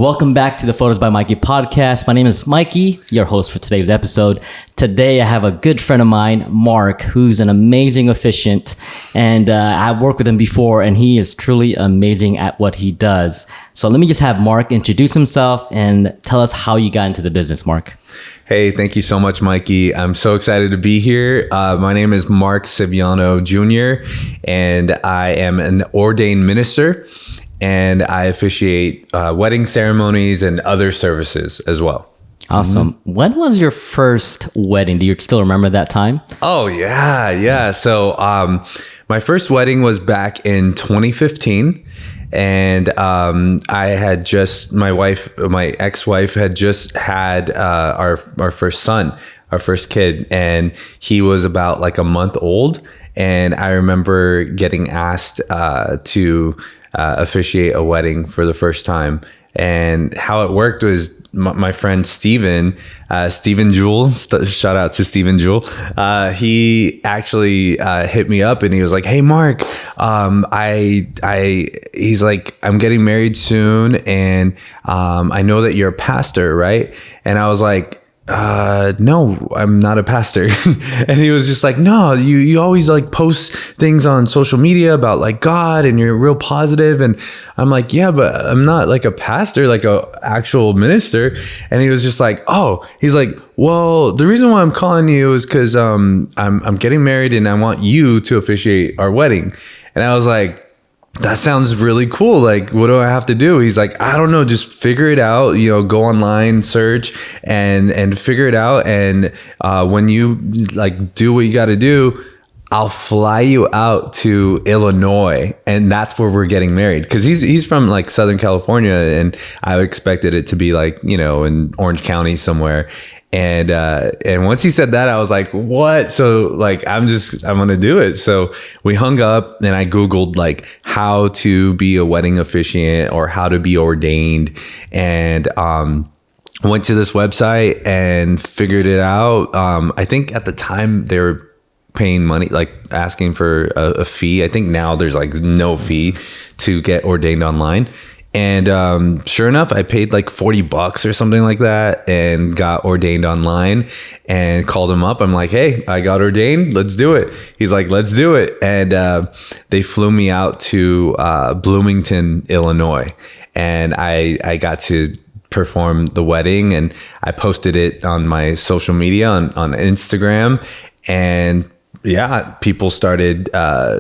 Welcome back to the Fotosbymikey podcast. My name is Mikey, your host for today's episode. Today, I have a good friend of mine, Mark, who's an amazing officiant. And I've worked with him before, and he is truly amazing at what he does. So let me just have Mark introduce himself and tell us how you got into the business, Mark. Hey, thank you so much, Mikey. I'm so excited to be here. My name is Mark Sevillano Jr., and I am an ordained minister. And I officiate wedding ceremonies and other services as well. Awesome. Mm-hmm. When was your first wedding? Do you still remember that time? Oh, yeah. So my first wedding was back in 2015. And I had just, my ex-wife had just had our first son, our first kid. And he was about like a month old. And I remember getting asked to officiate a wedding for the first time. And how it worked was my friend Steven Jewell, shout out to Steven Jewell. He actually hit me up and he was like, "Hey Mark, he's like, I'm getting married soon, and I know that you're a pastor, right?" And I was like, no, I'm not a pastor. And he was just like, "No, you always like post things on social media about like God and you're real positive." And I'm like, "Yeah, but I'm not like a pastor, like a actual minister." And he was just like, he's like, "Well, the reason why I'm calling you is because I'm getting married and I want you to officiate our wedding." And I was like, "That sounds really cool. Like, what do I have to do?" He's like, "I don't know. Just figure it out. Go online, search and figure it out. And when you like do what you got to do, I'll fly you out to Illinois, and that's where we're getting married." Because he's from like Southern California, and I expected it to be like in Orange County somewhere. And once he said that, I was like, "What?" So like, I'm gonna do it. So we hung up and I Googled like how to be a wedding officiant or how to be ordained. And, went to this website and figured it out. I think at the time they were paying money, like asking for a fee. I think now there's like no fee to get ordained online. And sure enough, I paid like $40 or something like that and got ordained online and called him up. I'm like, "Hey, I got ordained. Let's do it." He's like, "Let's do it." And they flew me out to Bloomington, Illinois. And I got to perform the wedding, and I posted it on my social media on Instagram. And yeah, people started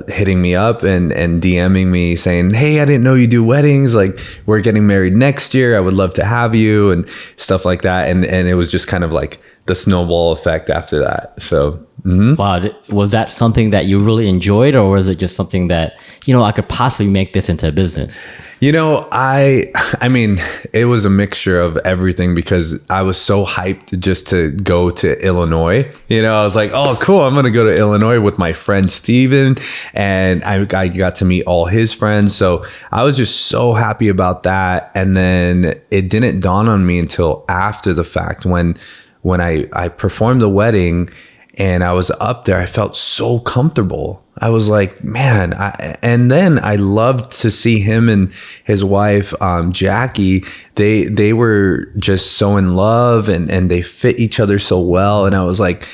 hitting me up and DMing me saying, "Hey, I didn't know you do weddings. Like, we're getting married next year. I would love to have you," and stuff like that. And it was just kind of like the snowball effect after that. So, Wow. Was that something that you really enjoyed, or was it just something that, I could possibly make this into a business? I mean, it was a mixture of everything because I was so hyped just to go to Illinois. I was like, "Oh, cool. I'm going to go to Illinois with my friend Steven." And I got to meet all his friends. So I was just so happy about that. And then it didn't dawn on me until after the fact when I performed the wedding and I was up there, I felt so comfortable. I was like, man, and then I loved to see him and his wife, Jackie. They were just so in love and they fit each other so well. And I was like,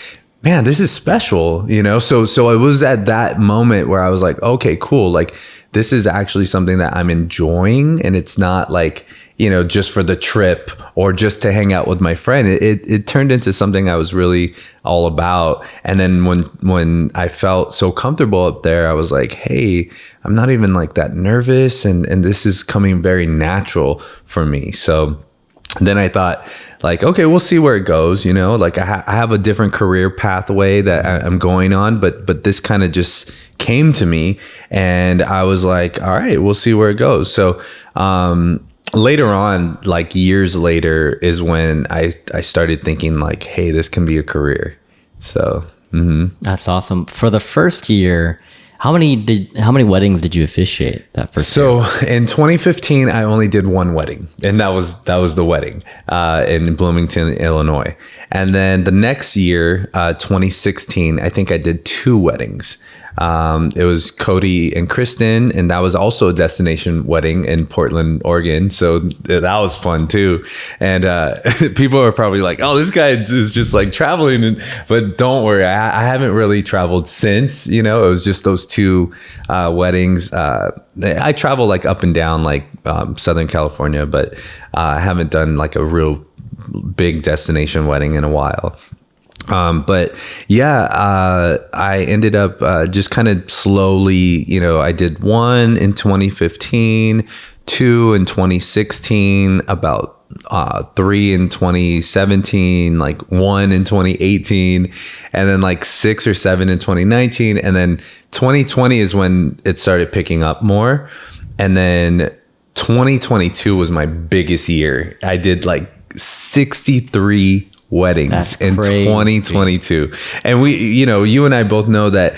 man, this is special, So it was at that moment where I was like, okay, cool. Like, this is actually something that I'm enjoying, and it's not like, just for the trip or just to hang out with my friend. It turned into something I was really all about. And then when I felt so comfortable up there, I was like, hey, I'm not even like that nervous, and this is coming very natural for me. So then I thought, like, okay, we'll see where it goes. Like I have a different career pathway that I'm going on, but this kind of just came to me, and I was like, all right, we'll see where it goes. So later on, like years later, is when I started thinking like, hey, this can be a career. So That's awesome. For the first year, how many weddings did you officiate that first year? So in 2015, I only did one wedding, and that was the wedding in Bloomington, Illinois. And then the next year, 2016, I think I did two weddings. It was Cody and Kristen, and that was also a destination wedding in Portland, Oregon. So that was fun too. And people are probably like, "Oh, this guy is just like traveling," but don't worry, I haven't really traveled since. It was just those two weddings. I travel like up and down like Southern California, but I haven't done like a real big destination wedding in a while. But yeah, I ended up just kind of slowly, I did one in 2015, two in 2016, about 3 in 2017, like 1 in 2018, and then like 6 or 7 in 2019. And then 2020 is when it started picking up more. And then 2022 was my biggest year. I did like 63 weddings in 2022. And you and I both know that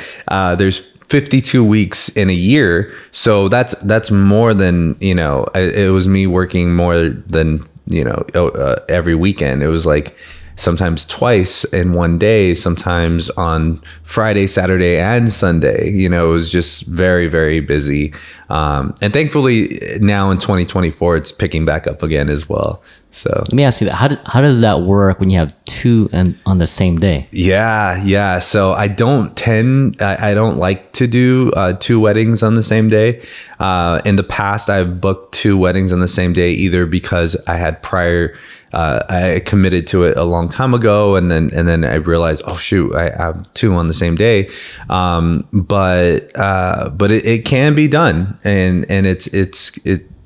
there's 52 weeks in a year. So that's more than, it was me working more than, every weekend. It was like sometimes twice in one day, sometimes on Friday, Saturday, and Sunday. It was just very, very busy. And thankfully now in 2024, it's picking back up again as well. So let me ask you that. How does that work when you have two on the same day? Yeah. So I don't like to do 2 weddings on the same day. In the past, I've booked 2 weddings on the same day, either because I had I committed to it a long time ago, and then I realized, oh shoot, I have 2 on the same day. But it can be done, and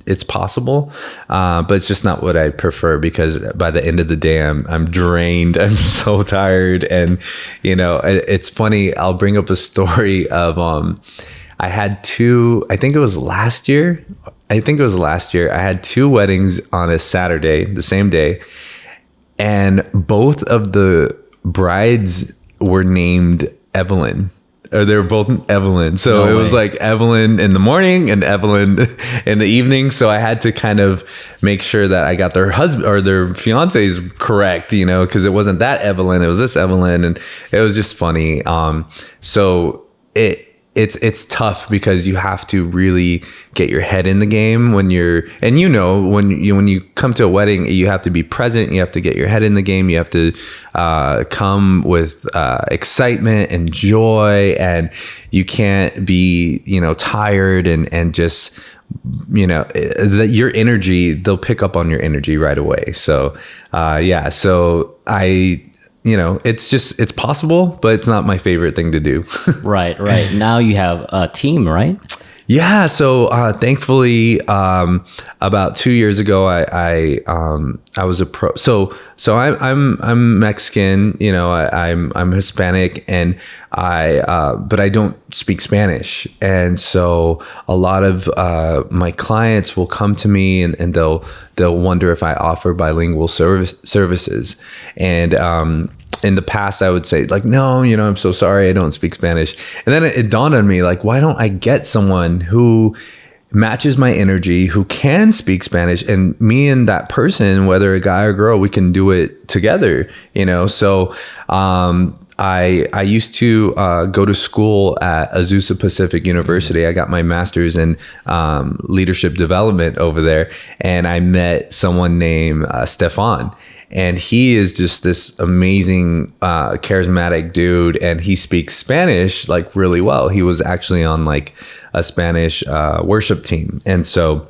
it's possible, but it's just not what I prefer, because by the end of the day, I'm drained. I'm so tired. And, it's funny. I'll bring up a story of, I had 2, I think it was last year. I had 2 weddings on a Saturday, the same day. And both of the brides were named Evelyn. Or they were both Evelyn. So it was like Evelyn in the morning and Evelyn in the evening. So I had to kind of make sure that I got their husband or their fiancés correct, because it wasn't that Evelyn, it was this Evelyn. And it was just funny. So it's tough, because you have to really get your head in the game when you come to a wedding, you have to be present, you have to get your head in the game, you have to come with excitement and joy, and you can't be tired and just your energy, they'll pick up on your energy right away. So so it's possible, but it's not my favorite thing to do. Right. Now you have a team, right? Yeah. So thankfully, about 2 years ago, I was a pro. So I'm Mexican. I'm Hispanic, and but I don't speak Spanish, and so a lot of my clients will come to me and they'll wonder if I offer bilingual services, and in the past, I would say like, no, I'm so sorry, I don't speak Spanish. And then it dawned on me, like, why don't I get someone who matches my energy, who can speak Spanish, and me and that person, whether a guy or girl, we can do it together, So I used to go to school at Azusa Pacific University. I got my master's in leadership development over there, and I met someone named Stefan. And he is just this amazing, charismatic dude, and he speaks Spanish like really well. He was actually on like a Spanish worship team, and so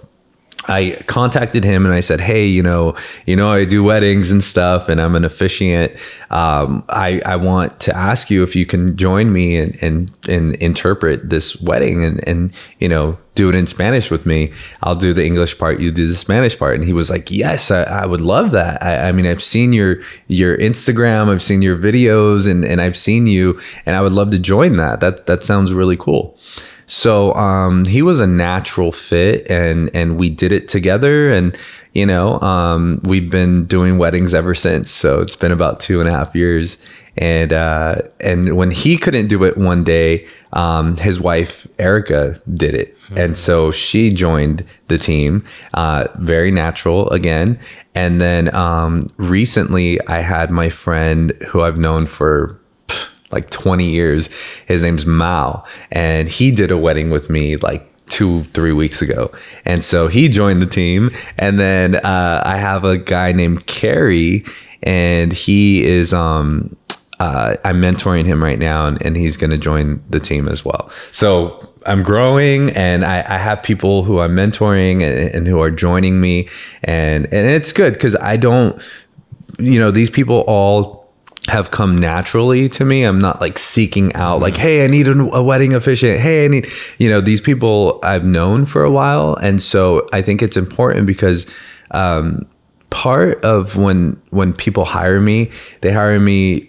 I contacted him and I said, hey, I do weddings and stuff, and I'm an officiant. I want to ask you if you can join me and interpret this wedding and do it in Spanish with me. I'll do the English part, you do the Spanish part. And he was like, yes, I would love that. I mean, I've seen your Instagram, I've seen your videos, and I've seen you, and I would love to join that. That sounds really cool. So he was a natural fit, and we did it together, and we've been doing weddings ever since. So it's been about 2.5 years, and when he couldn't do it one day, his wife Erica did it, and so she joined the team. Very natural again. And then recently, I had my friend who I've known for like 20 years. His name's Mao, and he did a wedding with me like 2-3 weeks ago, and so he joined the team. And then I have a guy named Carrie, and he is I'm mentoring him right now, and he's going to join the team as well. So I'm growing, and I have people who I'm mentoring and who are joining me, and it's good because I don't, these people all have come naturally to me. I'm not like seeking out like, hey, I need a wedding officiant. Hey, I need, these people I've known for a while. And so I think it's important because part of when people hire me, they hire me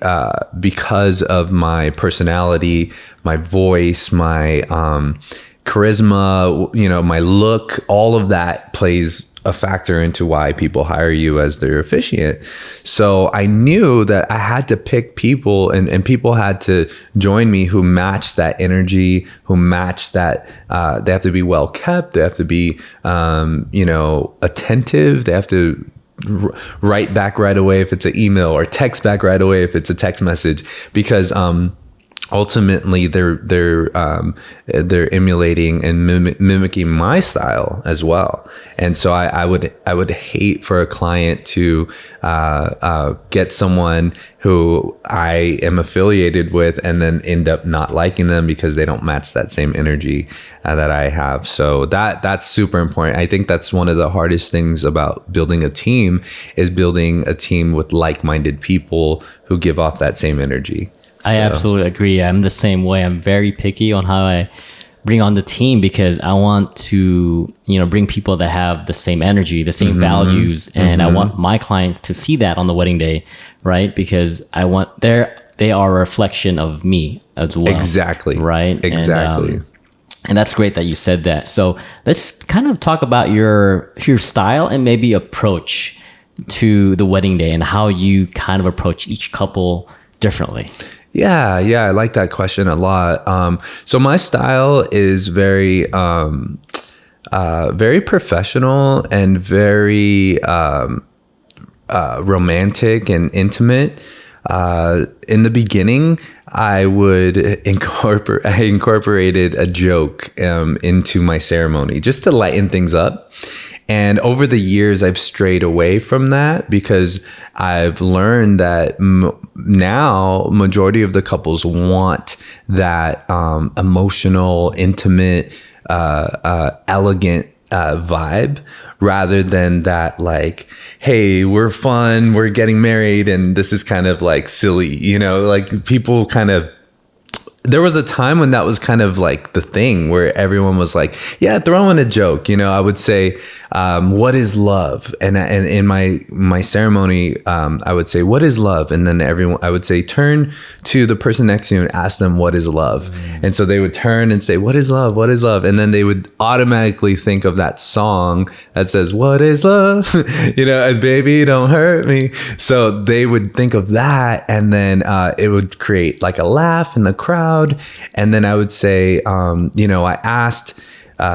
because of my personality, my voice, my charisma, my look. All of that plays a factor into why people hire you as their officiant. So I knew that I had to pick people, and people had to join me who match that energy, who match that. They have to be well kept. They have to be, attentive. They have to write back right away if it's an email, or text back right away if it's a text message, because ultimately they're emulating and mimicking my style as well. And so I would hate for a client to get someone who I am affiliated with and then end up not liking them because they don't match that same energy that I have. So that's super important. I think that's one of the hardest things about building a team, is building a team with like-minded people who give off that same energy. I absolutely agree. I'm the same way. I'm very picky on how I bring on the team, because I want to, bring people that have the same energy, the same values. And I want my clients to see that on the wedding day, right? Because I want they are a reflection of me as well. Exactly. Right. Exactly. And that's great that you said that. So let's kind of talk about your style and maybe approach to the wedding day, and how you kind of approach each couple differently. Yeah, I like that question a lot. So my style is very professional and very romantic and intimate. In the beginning, I incorporated a joke into my ceremony just to lighten things up. And over the years, I've strayed away from that, because I've learned that now majority of the couples want that emotional, intimate, elegant vibe, rather than that like, hey, we're fun, we're getting married, and this is kind of like silly, like people kind of. There was a time when that was kind of like the thing, where everyone was like, yeah, throw in a joke. I would say, what is love? And in my ceremony, I would say, what is love? And then I would say, turn to the person next to you and ask them, what is love? And so they would turn and say, what is love? What is love? And then they would automatically think of that song that says, what is love? Baby, don't hurt me. So they would think of that. And then it would create like a laugh in the crowd. And then I would say, I asked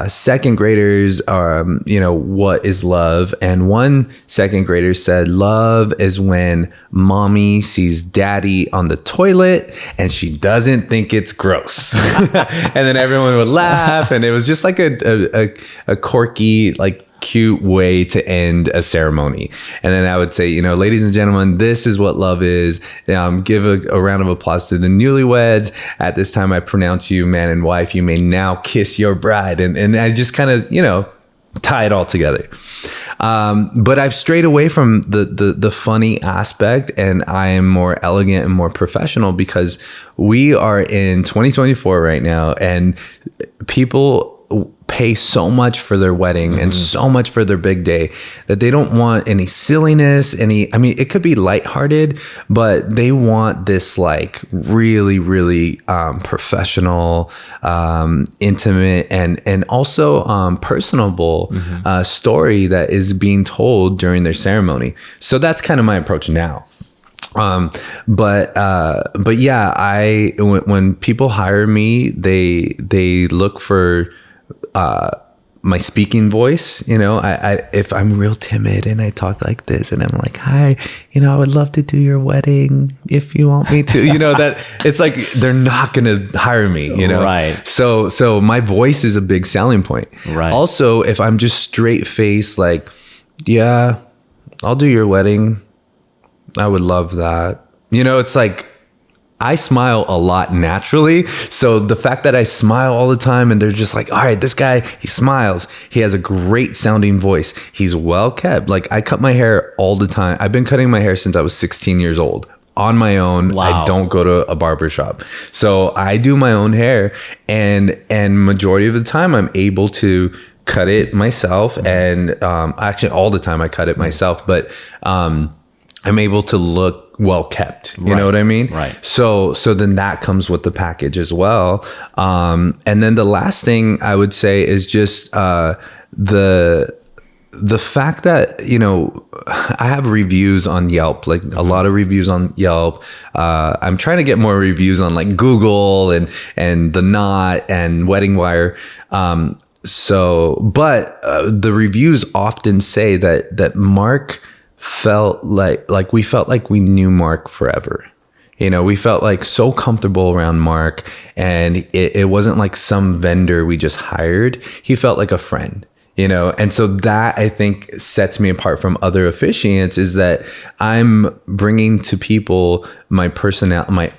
second graders, what is love? And one second grader said, love is when mommy sees daddy on the toilet and she doesn't think it's gross. And then everyone would laugh. And it was just like a quirky, like, cute way to end a ceremony. And then I would say, ladies and gentlemen, this is what love is. Give a round of applause to the newlyweds. At this time, I pronounce you man and wife. You may now kiss your bride. And I just kind of, tie it all together. But I've strayed away from the funny aspect, and I am more elegant and more professional, because we are in 2024 right now, and people pay so much for their wedding and so much for their big day that they don't want any silliness, it could be lighthearted, but they want this like really, really professional, intimate, and also personable story that is being told during their ceremony. So that's kind of my approach now. But yeah, when people hire me, they look for my speaking voice, if I'm real timid and I talk like this and I'm like, hi, I would love to do your wedding if you want me to, that it's like, they're not going to hire me, Right. So my voice is a big selling point. Right. Also, if I'm just straight face, like, yeah, I'll do your wedding. I would love that. It's like, I smile a lot naturally. So the fact that I smile all the time and they're just like, all right, this guy, he smiles. He has a great sounding voice. He's well kept. Like, I cut my hair all the time. I've been cutting my hair since I was 16 years old on my own. Wow. I don't go to a barber shop. So I do my own hair, and majority of the time I'm able to cut it myself. And actually all the time I cut it myself, but I'm able to look well kept. You know what I mean? Right. So then that comes with the package as well. And then the last thing I would say is just the fact that, I have reviews on Yelp, like a lot of reviews on Yelp. I'm trying to get more reviews on like Google and The Knot and Wedding Wire. But the reviews often say that Mark felt like we knew Mark forever. We felt like so comfortable around Mark, and it wasn't like some vendor we just hired. He felt like a friend, and so that, I think, sets me apart from other officiants, is that I'm bringing to people my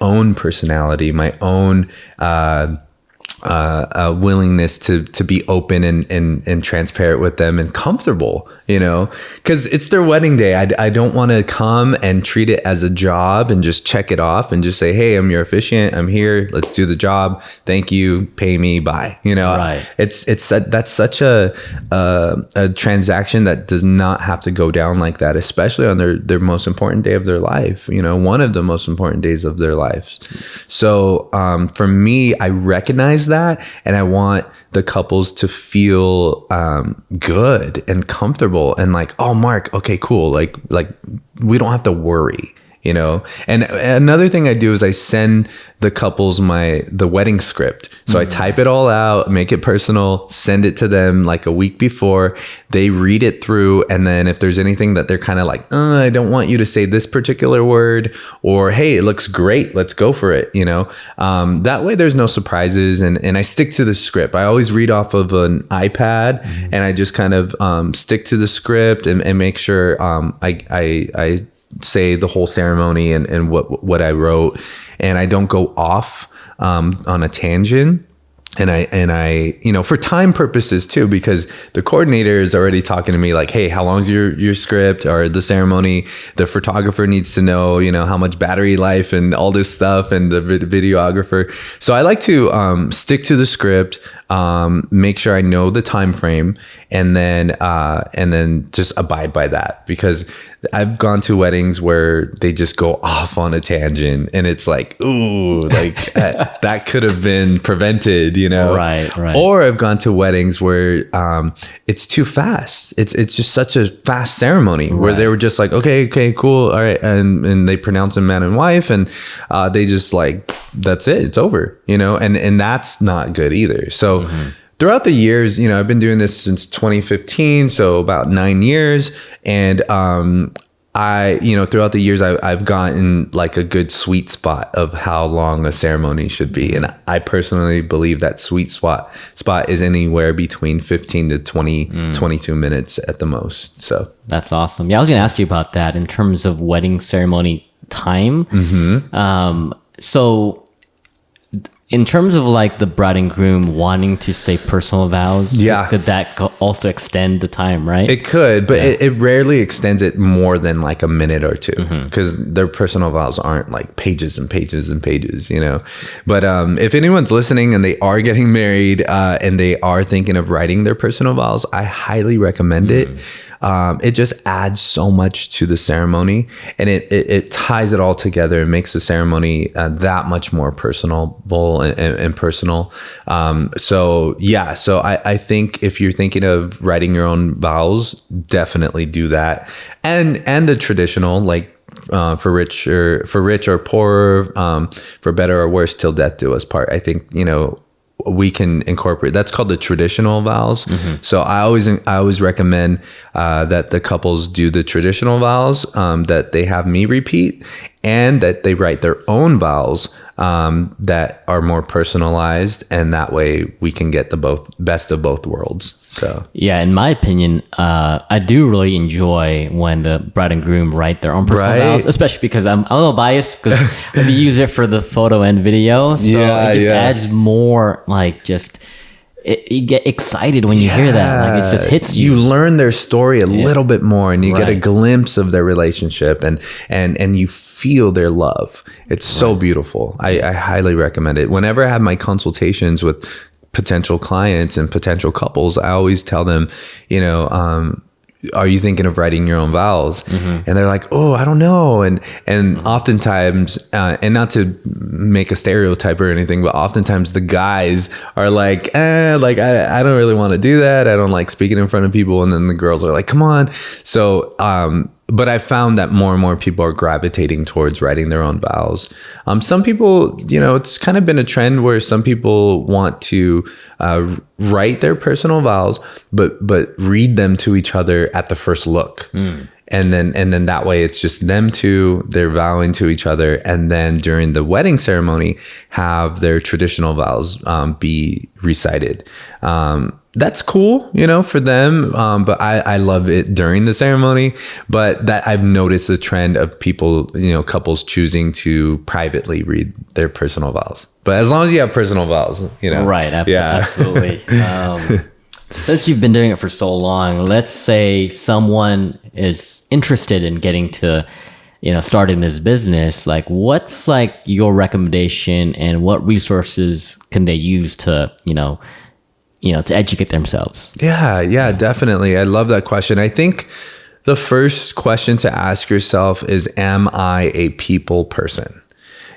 own personality, my own willingness to be open and transparent with them and comfortable, because it's their wedding day. I don't want to come and treat it as a job and just check it off and just say, hey, I'm your officiant. I'm here. Let's do the job. Thank you. Pay me. Bye. Right. That's such a transaction that does not have to go down like that, especially on their most important day of their life, one of the most important days of their lives. So for me, I recognize that, and I want the couples to feel good and comfortable and like, oh, Mark, okay, cool, like we don't have to worry, And another thing I do is I send the couples the wedding script. So I type it all out, make it personal, send it to them like a week before. They read it through, and then if there's anything that they're kind of like, I don't want you to say this particular word, or hey, it looks great, let's go for it, that way there's no surprises, and I stick to the script. I always read off of an iPad, and I just kind of stick to the script and make sure I say the whole ceremony and what I wrote, and I don't go off on a tangent. And I, for time purposes too, because the coordinator is already talking to me like, hey, how long is your script or the ceremony? The photographer needs to know, how much battery life and all this stuff, and the videographer. So I like to stick to the script, make sure I know the time frame, and then just abide by that, because I've gone to weddings where they just go off on a tangent, and it's like, ooh, like that could have been prevented, Right. Or I've gone to weddings where it's too fast. It's just such a fast ceremony where they were just like, okay, cool, all right, and they pronounce them man and wife, and they just like, that's it, it's over, and that's not good either. So throughout the years, I've been doing this since 2015, so about 9 years. And throughout the years, I've gotten like a good sweet spot of how long a ceremony should be. And I personally believe that sweet spot is anywhere between 15 to 22 minutes at the most. So that's awesome. Yeah, I was going to ask you about that in terms of wedding ceremony time. So in terms of like the bride and groom wanting to say personal vows, could that also extend the time, right? It could, but it rarely extends it more than like a minute or two, because their personal vows aren't like pages and pages and pages, But if anyone's listening and they are getting married and they are thinking of writing their personal vows, I highly recommend it. It just adds so much to the ceremony, and it ties it all together and makes the ceremony that much more personable and personal. So I think if you're thinking of writing your own vows, definitely do that. And the traditional, like for rich or poor, for better or worse, till death do us part. I think, we can incorporate. That's called the traditional vows. So I always recommend that the couples do the traditional vows, that they have me repeat, and that they write their own vows that are more personalized, and that way we can get the best of both worlds. So yeah, in my opinion, I do really enjoy when the bride and groom write their own personal vows, especially because I'm a little biased because we use it for the photo and video, so it just adds more, like, just you get excited when you hear that, like it just hits you. You learn their story a little bit more, and you get a glimpse of their relationship, and you feel their love. It's so beautiful. I highly recommend it. Whenever I have my consultations with potential clients and potential couples, I always tell them, are you thinking of writing your own vows? And they're like, oh, I don't know. And oftentimes, and not to make a stereotype or anything, but oftentimes the guys are like, I don't really want to do that. I don't like speaking in front of people. And then the girls are like, come on. So, but I found that more and more people are gravitating towards writing their own vows. Some people, it's kind of been a trend where some people want to write their personal vows, but read them to each other at the first look. And then that way it's just them two, they're vowing to each other. And then during the wedding ceremony, have their traditional vows be recited. That's cool, for them. But I love it during the ceremony. But that I've noticed a trend of people, couples choosing to privately read their personal vows. But as long as you have personal vows, Right. Absolutely. Since you've been doing it for so long, let's say someone is interested in getting to, starting this business. Like, what's like your recommendation, and what resources can they use to, to educate themselves? Yeah, definitely. I love that question. I think the first question to ask yourself is, am I a people person?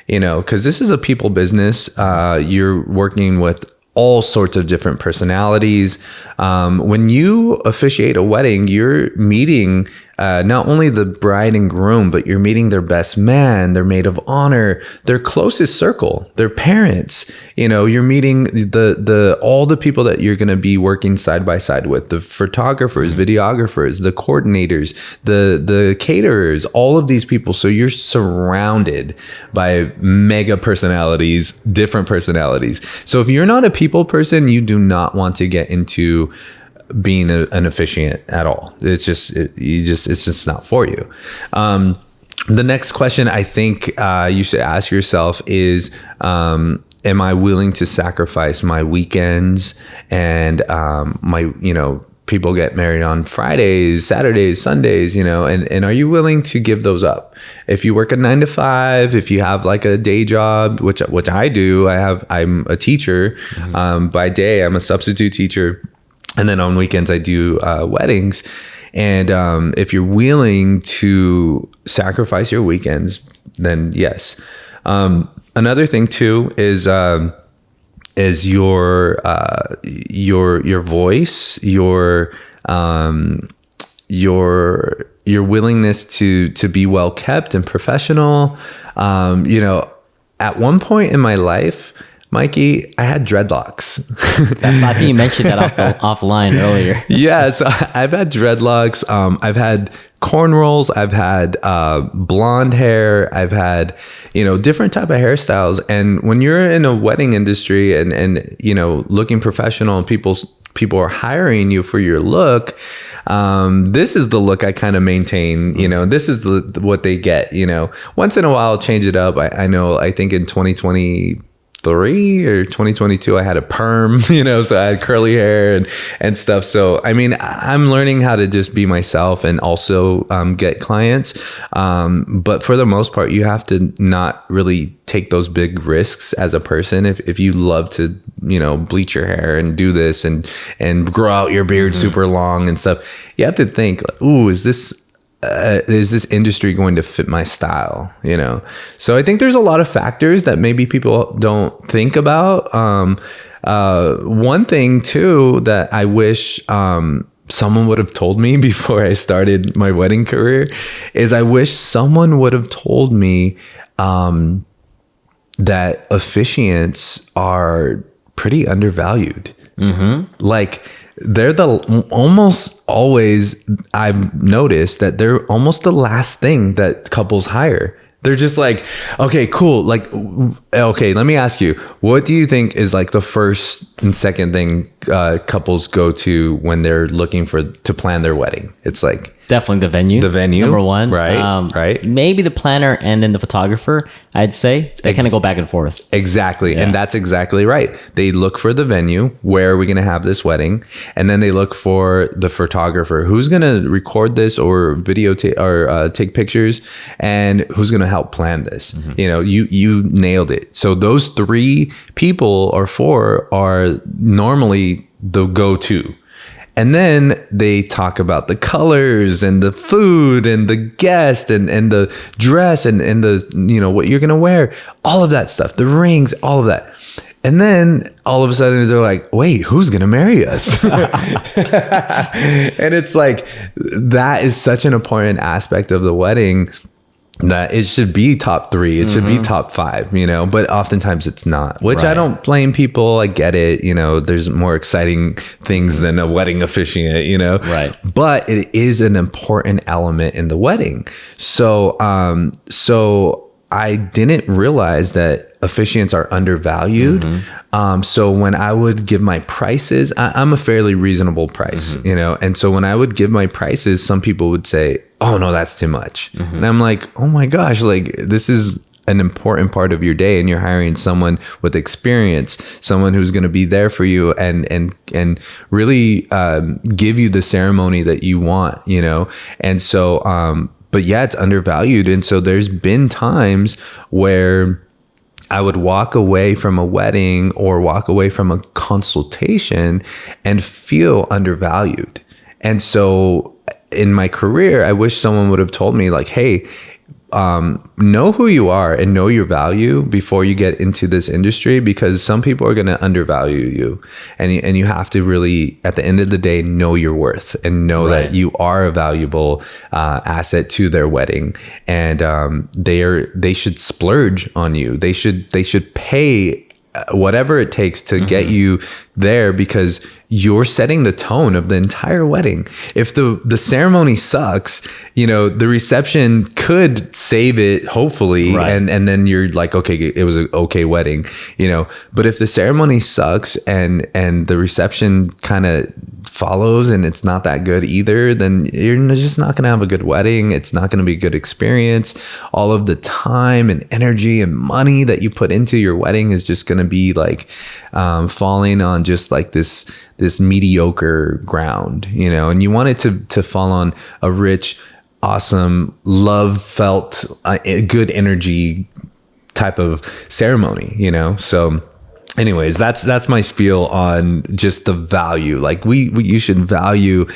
Because this is a people business. You're working with all sorts of different personalities. When you officiate a wedding, you're meeting not only the bride and groom, but you're meeting their best man, their maid of honor, their closest circle, their parents. You're meeting all the people that you're going to be working side by side with, the photographers, videographers, the coordinators, the caterers, all of these people. So you're surrounded by mega personalities, different personalities. So if you're not a people person, you do not want to get into being an officiant at all. It's just not for you. The next question I think you should ask yourself is, am I willing to sacrifice my weekends and people get married on Fridays, Saturdays, Sundays, and are you willing to give those up? If you work a 9 to 5, if you have like a day job, which I do, I'm a teacher. By day, I'm a substitute teacher. And then on weekends, I do weddings. And if you're willing to sacrifice your weekends, then yes. Another thing too is your voice, your willingness to be well kept and professional. At one point in my life, Mikey, I had dreadlocks. I think you mentioned that offline earlier. Yeah, so I've had dreadlocks. I've had cornrows. I've had blonde hair. I've had, different type of hairstyles. And when you're in a wedding industry and looking professional, and people are hiring you for your look, this is the look I kind of maintain. This is what they get. Once in a while, I'll change it up. I think in 2023 or 2022, I had a perm, so I had curly hair and stuff. So, I'm learning how to just be myself and also get clients. But for the most part, you have to not really take those big risks as a person. If you love to, bleach your hair and do this and grow out your beard super long and stuff, you have to think, ooh, is this industry going to fit my style? So I think there's a lot of factors that maybe people don't think about. One thing too that I wish someone would have told me before I started my wedding career is I wish someone would have told me that officiants are pretty undervalued. Like they're almost always, I've noticed that they're almost the last thing that couples hire. They're just like, okay, cool. Like, okay, let me ask you, what do you think is like the first and second thing couples go to when they're looking to plan their wedding? It's like definitely the venue. The venue, number one, right? Right. Maybe the planner and then the photographer. I'd say they kind of go back and forth. Exactly, and that's exactly right. They look for the venue. Where are we going to have this wedding? And then they look for the photographer who's going to record this or videotape or take pictures, and who's going to help plan this. You know, you nailed it. So those 3 people or 4 are normally the go-to. And then they talk about the colors and the food and the guest and the dress and the, you know, what you're going to wear, all of that stuff, the rings, all of that. And then all of a sudden they're like, wait, who's going to marry us? And it's like, that is such an important aspect of the wedding that it should be top 3. It should be top 5, you know, but oftentimes it's not, which I don't blame people. I get it. You know, there's more exciting things than a wedding officiant, you know, but it is an important element in the wedding. So, so I didn't realize that officiants are undervalued. So when I would give my prices, I'm a fairly reasonable price, you know? And so when I would give my prices, some people would say, oh no, that's too much. And I'm like, oh my gosh, like this is an important part of your day, and you're hiring someone with experience, someone who's going to be there for you and really give you the ceremony that you want, you know? And so, but yeah, it's undervalued. And so there's been times where I would walk away from a wedding or walk away from a consultation and feel undervalued. And so in my career, I wish someone would have told me like, hey, know who you are and know your value before you get into this industry, because some people are going to undervalue you, and you have to really, at the end of the day, know your worth and know that you are a valuable asset to their wedding, and they should splurge on you. They should pay whatever it takes to get you there, because you're setting the tone of the entire wedding. If the ceremony sucks, you know, the reception could save it, hopefully, and then you're like, okay, it was an okay wedding, you know. But if the ceremony sucks and the reception kind of follows and it's not that good either, then you're just not going to have a good wedding. It's not going to be a good experience. All of the time and energy and money that you put into your wedding is just going to be like falling on just like this mediocre ground, you know. And you want it to fall on a rich, awesome, love felt, good energy type of ceremony, you know. So anyways, that's my spiel on just the value. Like you should value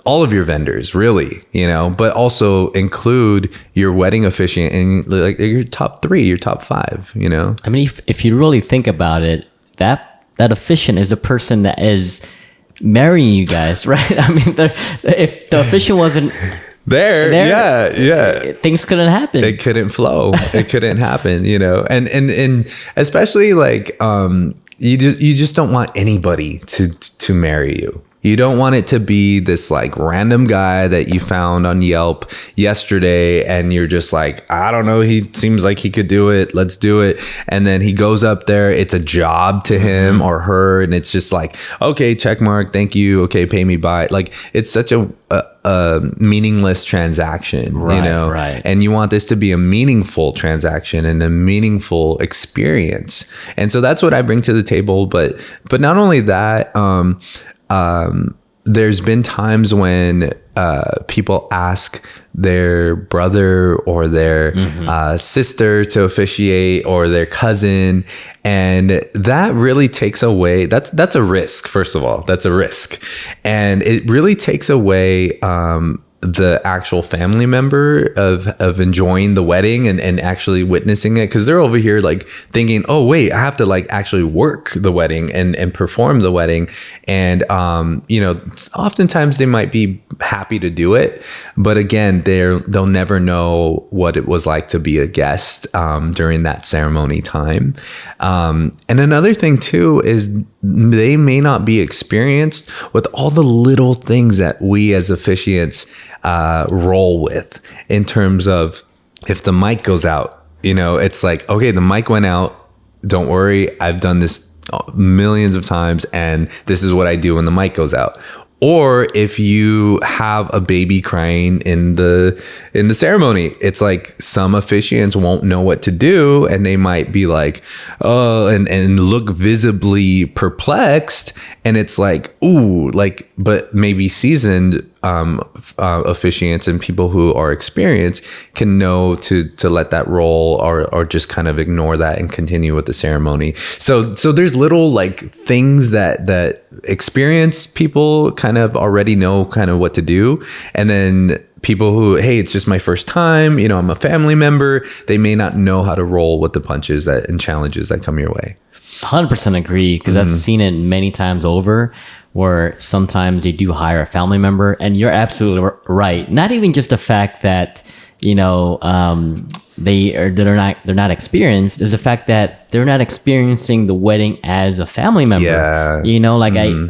all of your vendors, really, you know, but also include your wedding officiant in like your top 3, your top 5, you know. I mean, if you really think about it, that officiant is the person that is marrying you guys, right? I mean, if the officiant wasn't there, yeah, things couldn't happen. It couldn't flow. It couldn't happen, you know. And especially like you just don't want anybody to marry you. You don't want it to be this like random guy that you found on Yelp yesterday and you're just like, I don't know, he seems like he could do it. Let's do it. And then he goes up there. It's a job to him or her. And it's just like, okay, check mark. Thank you. Okay, pay me by. Like, it's such a meaningless transaction, you know? Right. And you want this to be a meaningful transaction and a meaningful experience. And so that's what I bring to the table. But not only that, there's been times when people ask their brother or their sister to officiate, or their cousin, and that really takes away. That's a risk. First of all, that's a risk, and it really takes away the actual family member of enjoying the wedding and actually witnessing it, because they're over here like thinking, oh wait, I have to like actually work the wedding and perform the wedding. And oftentimes they might be happy to do it, but again, they'll never know what it was like to be a guest during that ceremony time. And another thing too is they may not be experienced with all the little things that we as officiants roll with, in terms of if the mic goes out, it's like, okay, the mic went out. Don't worry. I've done this millions of times, and this is what I do when the mic goes out. Or if you have a baby crying in the ceremony, it's like some officiants won't know what to do, and they might be like, oh, and look visibly perplexed. And it's like, ooh, like, but maybe seasoned officiants and people who are experienced can know to let that roll, or just kind of ignore that and continue with the ceremony. So there's little like things that experienced people kind of already know kind of what to do, and then people who, hey, it's just my first time, I'm a family member, they may not know how to roll with the punches and challenges that come your way. 100% agree, because I've seen it many times over, where sometimes they do hire a family member, and you're absolutely right. Not even just the fact that they're not experienced, is the fact that they're not experiencing the wedding as a family member. Yeah.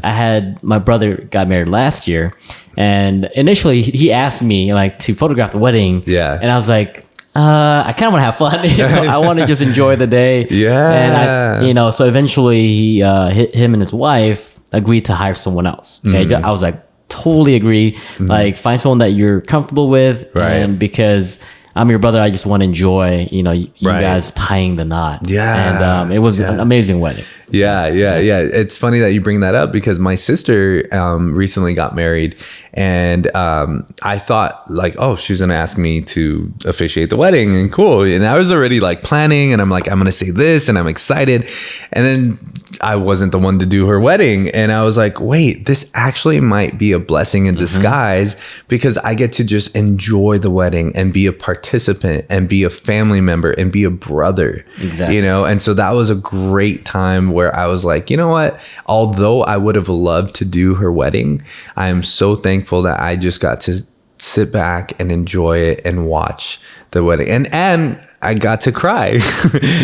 I had my brother got married last year, and initially he asked me like to photograph the wedding. Yeah. And I was like, I kind of want to have fun. I want to just enjoy the day. Yeah. And so eventually him and his wife agreed to hire someone else. I was like, totally agree. Like, find someone that you're comfortable with. Right. And because I'm your brother, I just want to enjoy, you guys tying the knot. Yeah. And it was an amazing wedding. Yeah. It's funny that you bring that up, because my sister recently got married, and I thought like, oh, she's gonna ask me to officiate the wedding, and cool. And I was already like planning, and I'm like, I'm gonna say this, and I'm excited. And then I wasn't the one to do her wedding, and I was like, wait, this actually might be a blessing in disguise, because I get to just enjoy the wedding and be a participant and be a family member and be a brother. Exactly. And so that was a great time where I was like, you know what? Although I would have loved to do her wedding, I am so thankful that I just got to sit back and enjoy it and watch the wedding. And I got to cry.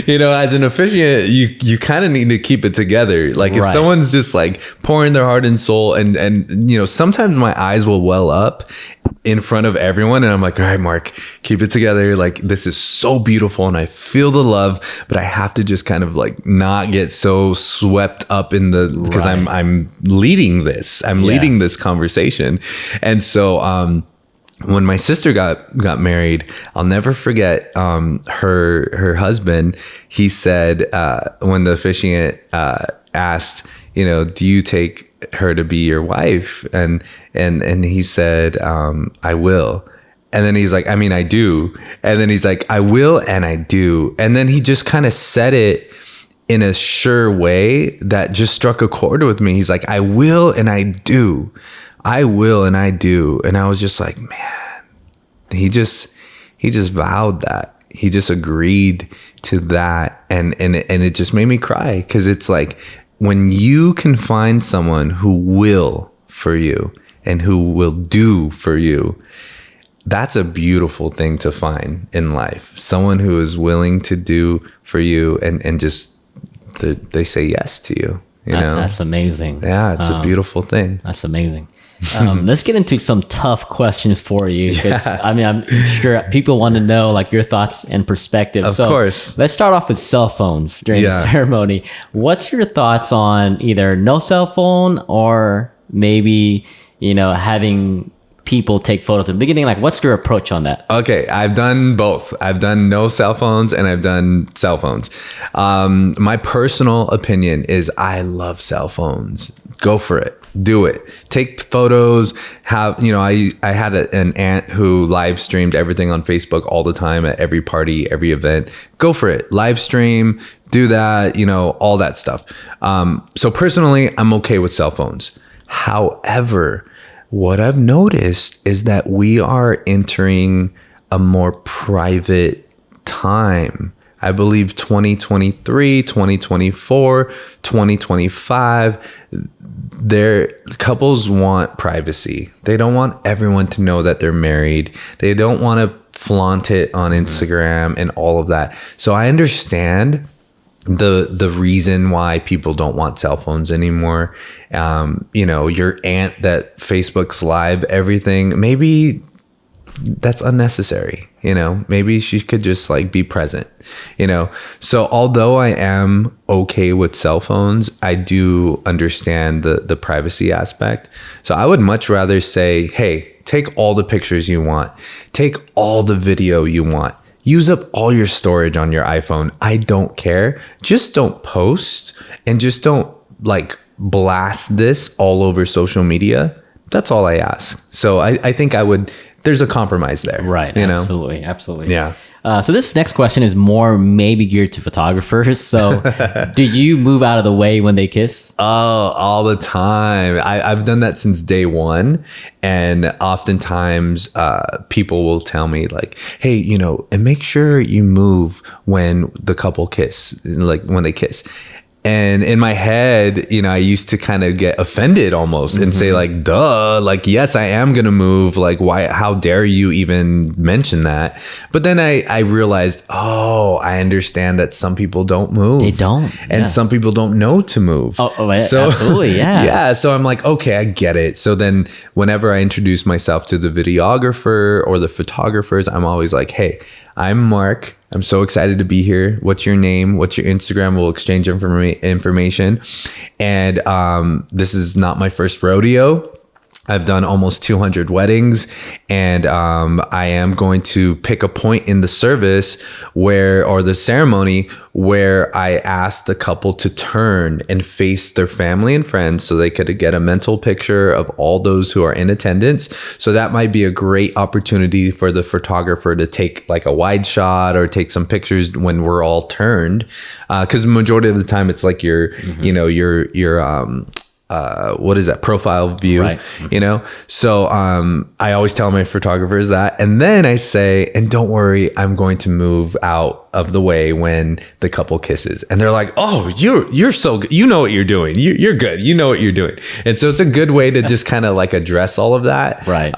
As an officiant, you kind of need to keep it together. Like if someone's just like pouring their heart and soul, and sometimes my eyes will well up in front of everyone, and I'm like, all right, Mark, keep it together. Like, this is so beautiful, and I feel the love, but I have to just kind of like not get so swept up in because I'm leading this. I'm leading this conversation. And so when my sister got married, I'll never forget her husband. He said, when the officiant asked, do you take her to be your wife? And he said, I will. And then he's like, I mean, I do. And then he's like, I will and I do. And then he just kind of said it in a sure way that just struck a chord with me. He's like, I will and I do. I will and I do. And I was just like, man, he just vowed that. He just agreed to that. And it just made me cry, because it's like, when you can find someone who will for you and who will do for you, that's a beautiful thing to find in life. Someone who is willing to do for you and just they say yes to you. That's amazing. Yeah, it's a beautiful thing. That's amazing. Let's get into some tough questions for you, because I'm sure people want to know like your thoughts and perspective. Of course. Let's start off with cell phones during the ceremony. What's your thoughts on either no cell phone, or maybe having people take photos at the beginning? Like, what's your approach on that? Okay, I've done both. I've done no cell phones and I've done cell phones. My personal opinion is I love cell phones. Go for it. Do it. Take photos. I had an aunt who live streamed everything on Facebook all the time at every party, every event. Go for it. Live stream, do that, all that stuff. So personally, I'm okay with cell phones. However, what I've noticed is that we are entering a more private time. I believe 2023, 2024, 2025, their couples want privacy. They don't want everyone to know that they're married. They don't want to flaunt it on Instagram and all of that. So I understand the reason why people don't want cell phones anymore. Your aunt that Facebook's live everything, maybe that's unnecessary. Maybe she could just like be present. So although I am okay with cell phones, I do understand the privacy aspect. So I would much rather say, hey, take all the pictures you want, take all the video you want, use up all your storage on your iPhone. I don't care. Just don't post, and just don't like blast this all over social media. That's all I ask. So I think there's a compromise there. Right. Absolutely. Absolutely. Yeah. So this next question is more maybe geared to photographers. So do you move out of the way when they kiss? Oh, all the time. I've done that since day one. And oftentimes people will tell me like, hey, and make sure you move when the couple kiss, like when they kiss. And in my head, I used to kind of get offended almost and say like, duh, like, yes, I am going to move. Like, why, how dare you even mention that? But then I realized, I understand that some people don't move. They don't. And some people don't know to move. So, absolutely. Yeah. Yeah. So I'm like, okay, I get it. So then whenever I introduce myself to the videographer or the photographers, I'm always like, hey, I'm Mark. I'm so excited to be here. What's your name? What's your Instagram? We'll exchange information. And this is not my first rodeo. I've done almost 200 weddings, and I am going to pick a point in the service or the ceremony where I ask the couple to turn and face their family and friends so they could get a mental picture of all those who are in attendance. So that might be a great opportunity for the photographer to take like a wide shot or take some pictures when we're all turned. Because the majority of the time it's like your what is that, profile view, right? So I always tell my photographers that, and then I say, and don't worry, I'm going to move out of the way when the couple kisses. And they're like, oh, you're so good, you know what you're doing, you're good, you know what you're doing. And so it's a good way to just kind of like address all of that, right?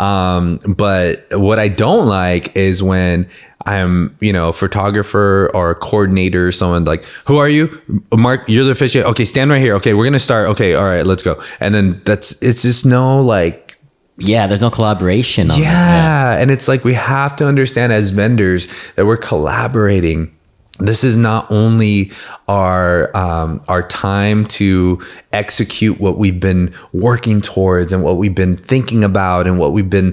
But what I don't like is when I'm, a photographer or a coordinator or someone like, who are you? Mark, you're the officiant. Okay, stand right here. Okay, we're going to start. Okay, all right, let's go. And then it's just no like. Yeah, there's no collaboration on that. Yeah, and it's like we have to understand as vendors that we're collaborating. This is not only our time to execute what we've been working towards and what we've been thinking about and what we've been,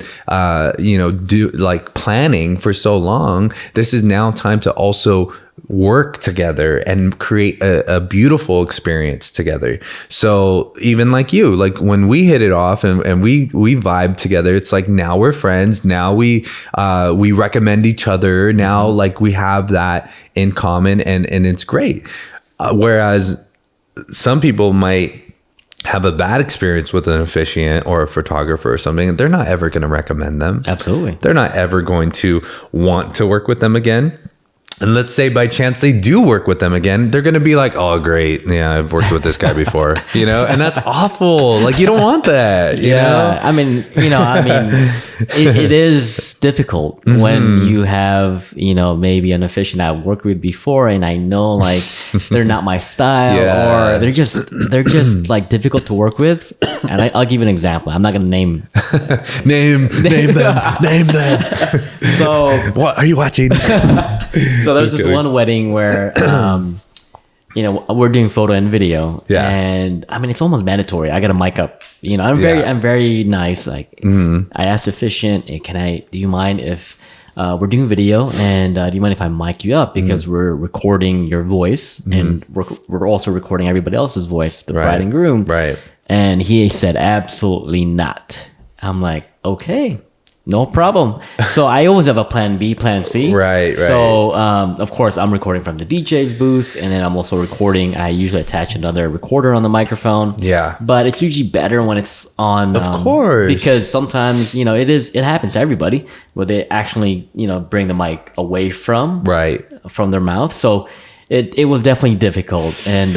planning for so long. This is now time to also work together and create a beautiful experience together. So even like you, like when we hit it off and we vibe together, it's like now we're friends. Now we recommend each other. Now like we have that in common and it's great. Whereas some people might have a bad experience with an officiant or a photographer or something, they're not ever going to recommend them. Absolutely. They're not ever going to want to work with them again. And let's say by chance they do work with them again, they're going to be like, oh, great. Yeah, I've worked with this guy before, and that's awful. Like, you don't want that, you know? I mean, it is difficult when you have, maybe an officiant I've worked with before and I know like they're not my style or they're just like difficult to work with. And I'll give you an example. I'm not going to name them. So what are you watching? So there's this one wedding where, we're doing photo and video. Yeah. And I mean, it's almost mandatory. I got to mic up. I'm very nice. Like I asked Officiant, hey, do you mind if we're doing video and do you mind if I mic you up because we're recording your voice and we're also recording everybody else's voice, the bride and groom. Right. And he said, absolutely not. I'm like, okay. No problem. So I always have a plan B, plan C. Right. So, of course, I'm recording from the DJ's booth, and then I'm also recording. I usually attach another recorder on the microphone. Yeah. But it's usually better when it's on. Of course. Because sometimes, it happens to everybody where they actually, bring the mic away from their mouth. So it was definitely difficult. And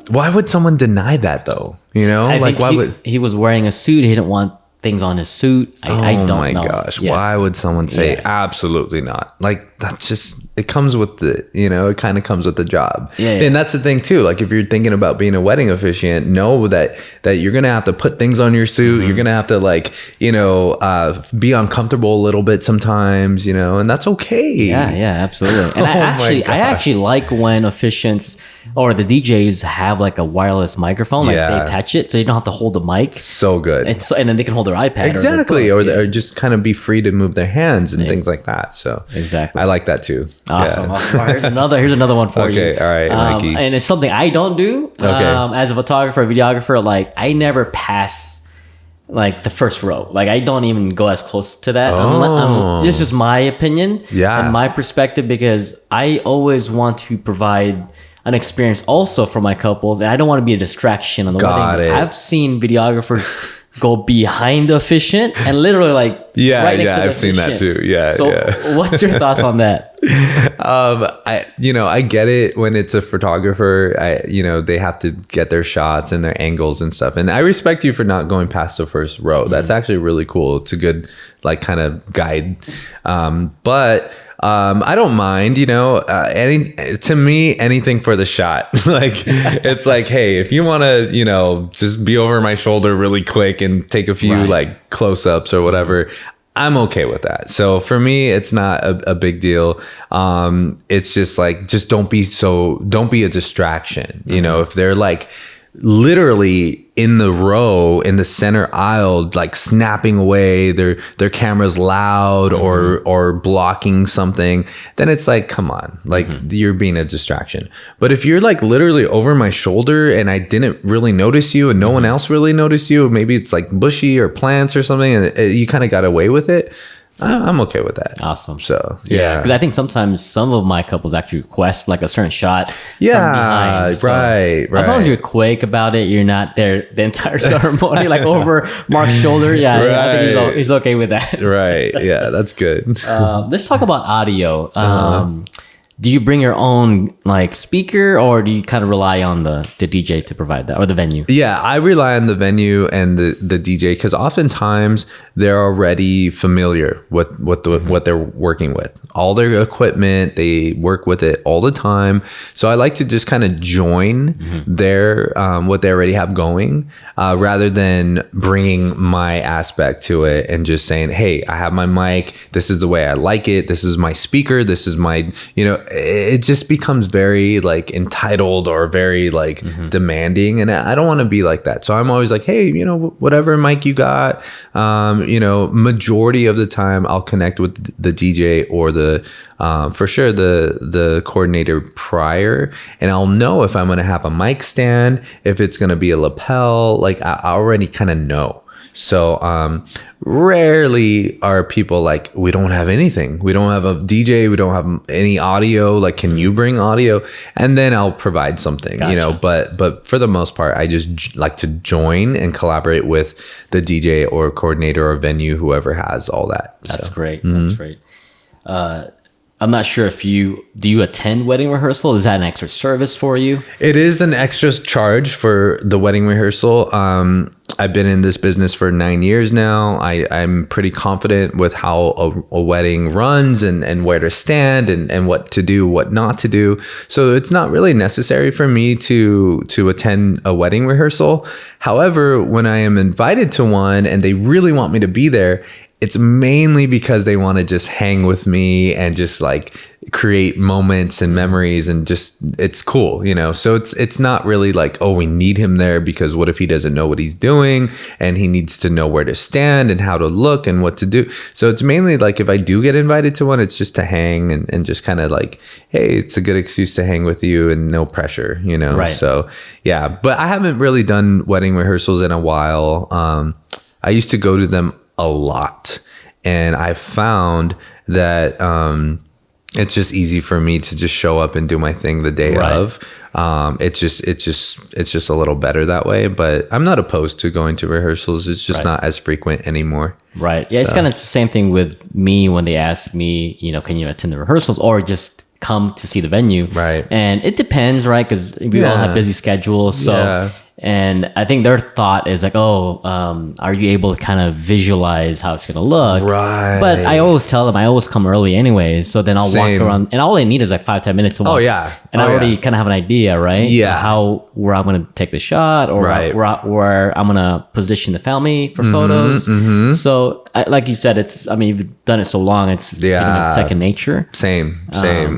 why would someone deny that though? He was wearing a suit. He didn't want things on his suit. I don't know. Oh my gosh. Yeah. Why would someone say absolutely not? Like, that's just, it comes with it kind of comes with the job. Yeah. And that's the thing too. Like, if you're thinking about being a wedding officiant, know that you're going to have to put things on your suit. Mm-hmm. You're going to have to be uncomfortable a little bit sometimes, and that's okay. Yeah, absolutely. And I actually like when officiants or the DJs have like a wireless microphone, like they attach it so you don't have to hold the mic. So good. And then they can hold their iPad. Exactly. Or just kind of be free to move their hands and things like that. So exactly. I like that too. Awesome. Yeah. All right, here's another one for you. Okay. All right, Mikey. And it's something I don't do. As a photographer, videographer, like I never pass like the first row. Like I don't even go as close to that. This is just my opinion and my perspective, because I always want to provide an experience also for my couples, and I don't want to be a distraction on the wedding. I've seen videographers go behind the officiant and literally like right next to the I've seen that too. What's your thoughts on that? I get it when it's a photographer. They have to get their shots and their angles and stuff, and I respect you for not going past the first row. Mm-hmm. That's actually really cool. It's a good like kind of guide, but I don't mind, to me, anything for the shot. Like, it's like, hey, if you want to, just be over my shoulder really quick and take a few like close-ups or whatever, I'm okay with that. So for me, it's not a big deal. It's just like, just don't be a distraction. If they're like literally in the row in the center aisle, like snapping away, their camera's loud or blocking something, then it's like, come on, like you're being a distraction. But if you're like literally over my shoulder and I didn't really notice you and no one else really noticed you, maybe it's like bushy or plants or something, and you kind of got away with it, I'm okay with that. Awesome. So because I think sometimes some of my couples actually request like a certain shot from behind. So right. As long as you're quick about it, you're not there the entire ceremony, like over Mark's shoulder. I think he's okay with that. Right. Yeah, that's good. Let's talk about audio. Do you bring your own like speaker, or do you kind of rely on the DJ to provide that, or the venue? Yeah, I rely on the venue and the DJ, because oftentimes they're already familiar with what they're working with. All their equipment, they work with it all the time. So I like to just kind of join their what they already have going, rather than bringing my aspect to it and just saying, hey, I have my mic. This is the way I like it. This is my speaker. This is my, it just becomes very like entitled or very like demanding, and I don't want to be like that. So I'm always like, hey, whatever mic you got, majority of the time I'll connect with the DJ or for sure the coordinator prior, and I'll know if I'm going to have a mic stand, if it's going to be a lapel. Like I already kind of know. So rarely are people like, we don't have anything. We don't have a DJ. We don't have any audio. Like, can you bring audio? And then I'll provide something, but for the most part, I just like to join and collaborate with the DJ or coordinator or venue, whoever has all that. That's great. That's great. I'm not sure if do you attend wedding rehearsal? Is that an extra service for you? It is an extra charge for the wedding rehearsal. I've been in this business for 9 years now. I'm pretty confident with how a wedding runs and where to stand and what to do, what not to do. So it's not really necessary for me to attend a wedding rehearsal. However, when I am invited to one and they really want me to be there, it's mainly because they want to just hang with me and just like create moments and memories, and just, it's cool, so it's not really like, oh, we need him there because what if he doesn't know what he's doing and he needs to know where to stand and how to look and what to do. So it's mainly like, if I do get invited to one, it's just to hang and just kind of like, hey, it's a good excuse to hang with you and no pressure, Right. So yeah, but I haven't really done wedding rehearsals in a while. I used to go to them a lot, And I found that it's just easy for me to just show up and do my thing the day of. It's just a little better that way, but I'm not opposed to going to rehearsals. It's just not as frequent anymore. Right. Yeah. So. It's kind of the same thing with me when they ask me, you know, can you attend the rehearsals or just come to see the venue? Right. And it depends, right? Because we all have busy schedules. So, and I think their thought is like, oh, are you able to kind of visualize how it's going to look? Right. But I always tell them I always come early anyways. So then I'll walk around and all I need is like 5-10 minutes to walk. Oh, yeah. And I already kind of have an idea, right? Yeah. Where I'm going to take the shot or where I'm going to position the family for photos. Mm-hmm. So like you said, you've done it so long, it's second nature. Same.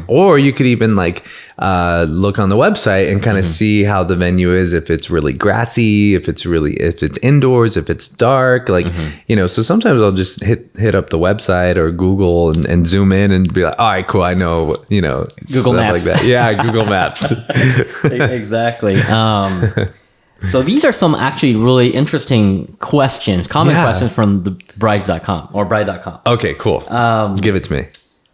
Or you could even like look on the website and kind of see how the venue is, if it's really grassy, if it's indoors, if it's dark, like, you know, so sometimes I'll just hit up the website or Google and zoom in and be like, all right, cool. I know, you know, Google Maps. Like that. Yeah. Google Maps. Exactly. So these are some actually really interesting questions, common questions from the brides.com or bride.com. Okay, cool. Give it to me.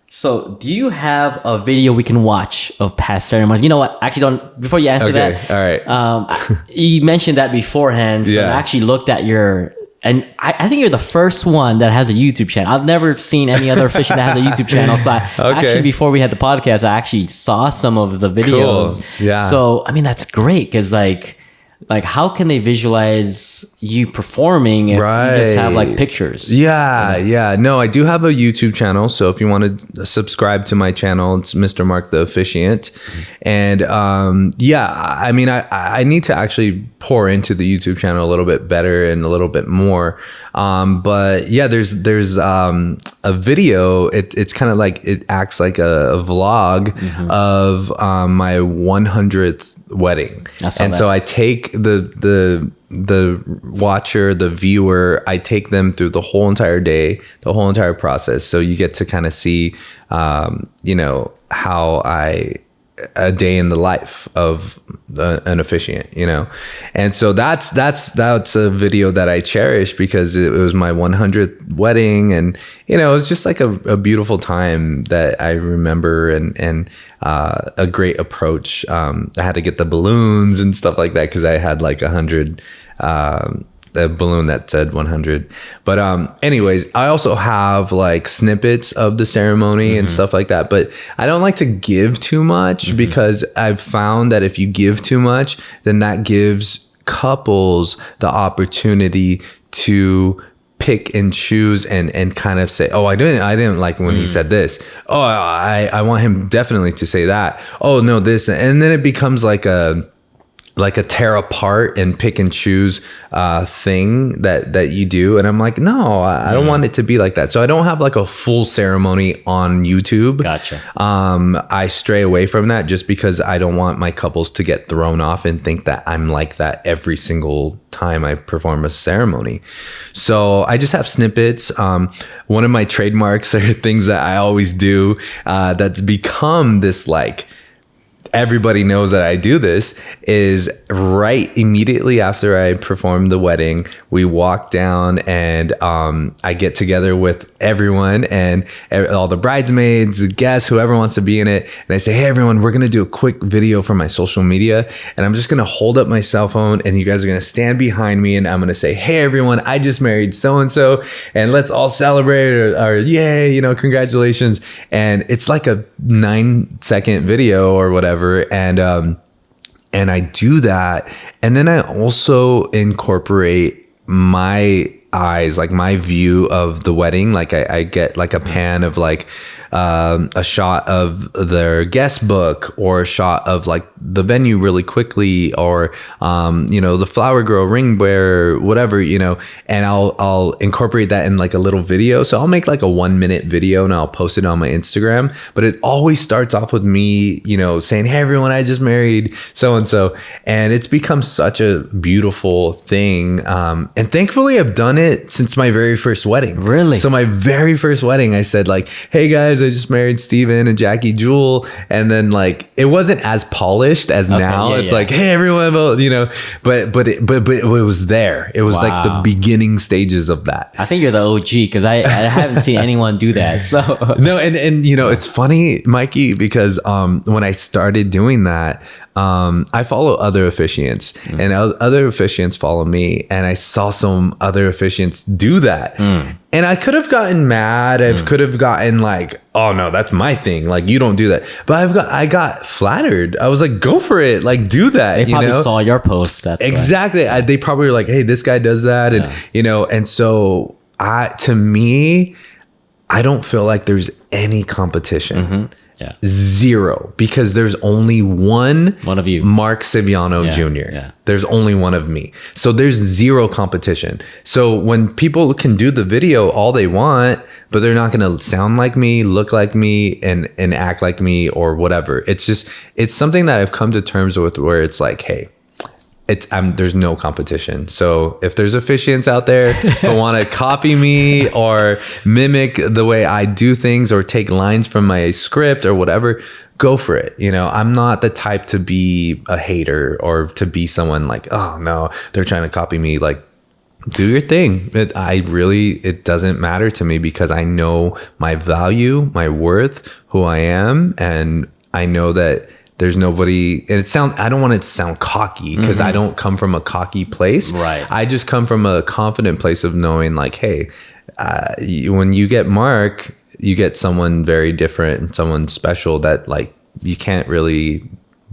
So do you have a video we can watch of past ceremonies? You know what? Actually, before you answer that. All right. You mentioned that beforehand. So I actually looked at and I think you're the first one that has a YouTube channel. I've never seen any other officiant that has a YouTube channel. So actually, before we had the podcast, I actually saw some of the videos. Cool. Yeah. So, I mean, that's great because like how can they visualize you performing if you just have like pictures? Yeah. No, I do have a YouTube channel. So if you want to subscribe to my channel, it's Mr. Mark the Officiant. And I mean, I need to actually pour into the YouTube channel a little bit better and a little bit more. But yeah, there's a video. It's kind of like, it acts like a vlog of my 100th wedding. So I take the watcher, the viewer, I take them through the whole entire day, the whole entire process. So you get to kind of see, you know, how a day in the life of an officiant, you know. And so that's a video that I cherish because it was my 100th wedding, and you know, it was just like a beautiful time that I remember, and a great approach. I had to get the balloons and stuff like that because I had like 100 the balloon that said 100. But anyways, I also have like snippets of the ceremony and stuff like that, but I don't like to give too much because I've found that if you give too much, then that gives couples the opportunity to pick and choose and kind of say, oh, I didn't like when he said this. Oh, I want him definitely to say that. Oh no, this. And then it becomes like a tear apart and pick and choose thing that you do. And I'm like, no, I don't want it to be like that. So I don't have like a full ceremony on YouTube. Gotcha. I stray away from that just because I don't want my couples to get thrown off and think that I'm like that every single time I perform a ceremony. So I just have snippets. One of my trademarks are things that I always do that's become this like, everybody knows that I do this, is right immediately after I perform the wedding, we walk down and I get together with everyone and all the bridesmaids, the guests, whoever wants to be in it. And I say, hey, everyone, we're going to do a quick video for my social media. And I'm just going to hold up my cell phone and you guys are going to stand behind me. And I'm going to say, hey, everyone, I just married so-and-so and let's all celebrate or yay, you know, congratulations. And it's like a 9-second video or whatever. And I do that. And then I also incorporate my eyes, like my view of the wedding. Like I get like a pan of like a shot of their guest book or a shot of like the venue really quickly or you know, the flower girl, ring bearer, whatever, you know, and I'll incorporate that in like a little video. So I'll make like a 1-minute video and I'll post it on my Instagram, but it always starts off with me, you know, saying, hey everyone, I just married so and so, and it's become such a beautiful thing. And thankfully I've done it it since my very first wedding. Really? So my very first wedding, I said like, hey guys, I just married Steven and Jackie Jewel. And then like, it wasn't as polished as now. Yeah, it's like, hey, everyone, you know, but it was there. It was like the beginning stages of that. I think you're the OG because I haven't seen anyone do that. So no, and you know, it's funny, Mikey, because when I started doing that, I follow other officiants and other officiants follow me, and I saw some other officiants do that. And I could have gotten mad. I could have gotten like, oh no, that's my thing. Like, you don't do that. But I got flattered. I was like, go for it. Like, do that. They probably saw your post. That's exactly. They probably were like, hey, this guy does that. And, you know, and so to me, I don't feel like there's any competition. Yeah. Zero, because there's only one of you, Mark Sevillano Jr. Yeah. There's only one of me. So there's zero competition. So when people can do the video all they want, but they're not going to sound like me, look like me, and act like me or whatever. It's something that I've come to terms with where it's like, hey, there's no competition. So if there's officiants out there who want to copy me or mimic the way I do things or take lines from my script or whatever, go for it. You know, I'm not the type to be a hater or to be someone like, oh no, they're trying to copy me. Like, do your thing. It doesn't matter to me because I know my value, my worth, who I am, and I know that there's nobody, and I don't want it to sound cocky because I don't come from a cocky place. Right. I just come from a confident place of knowing like, hey, when you get Mark, you get someone very different and someone special that like you can't really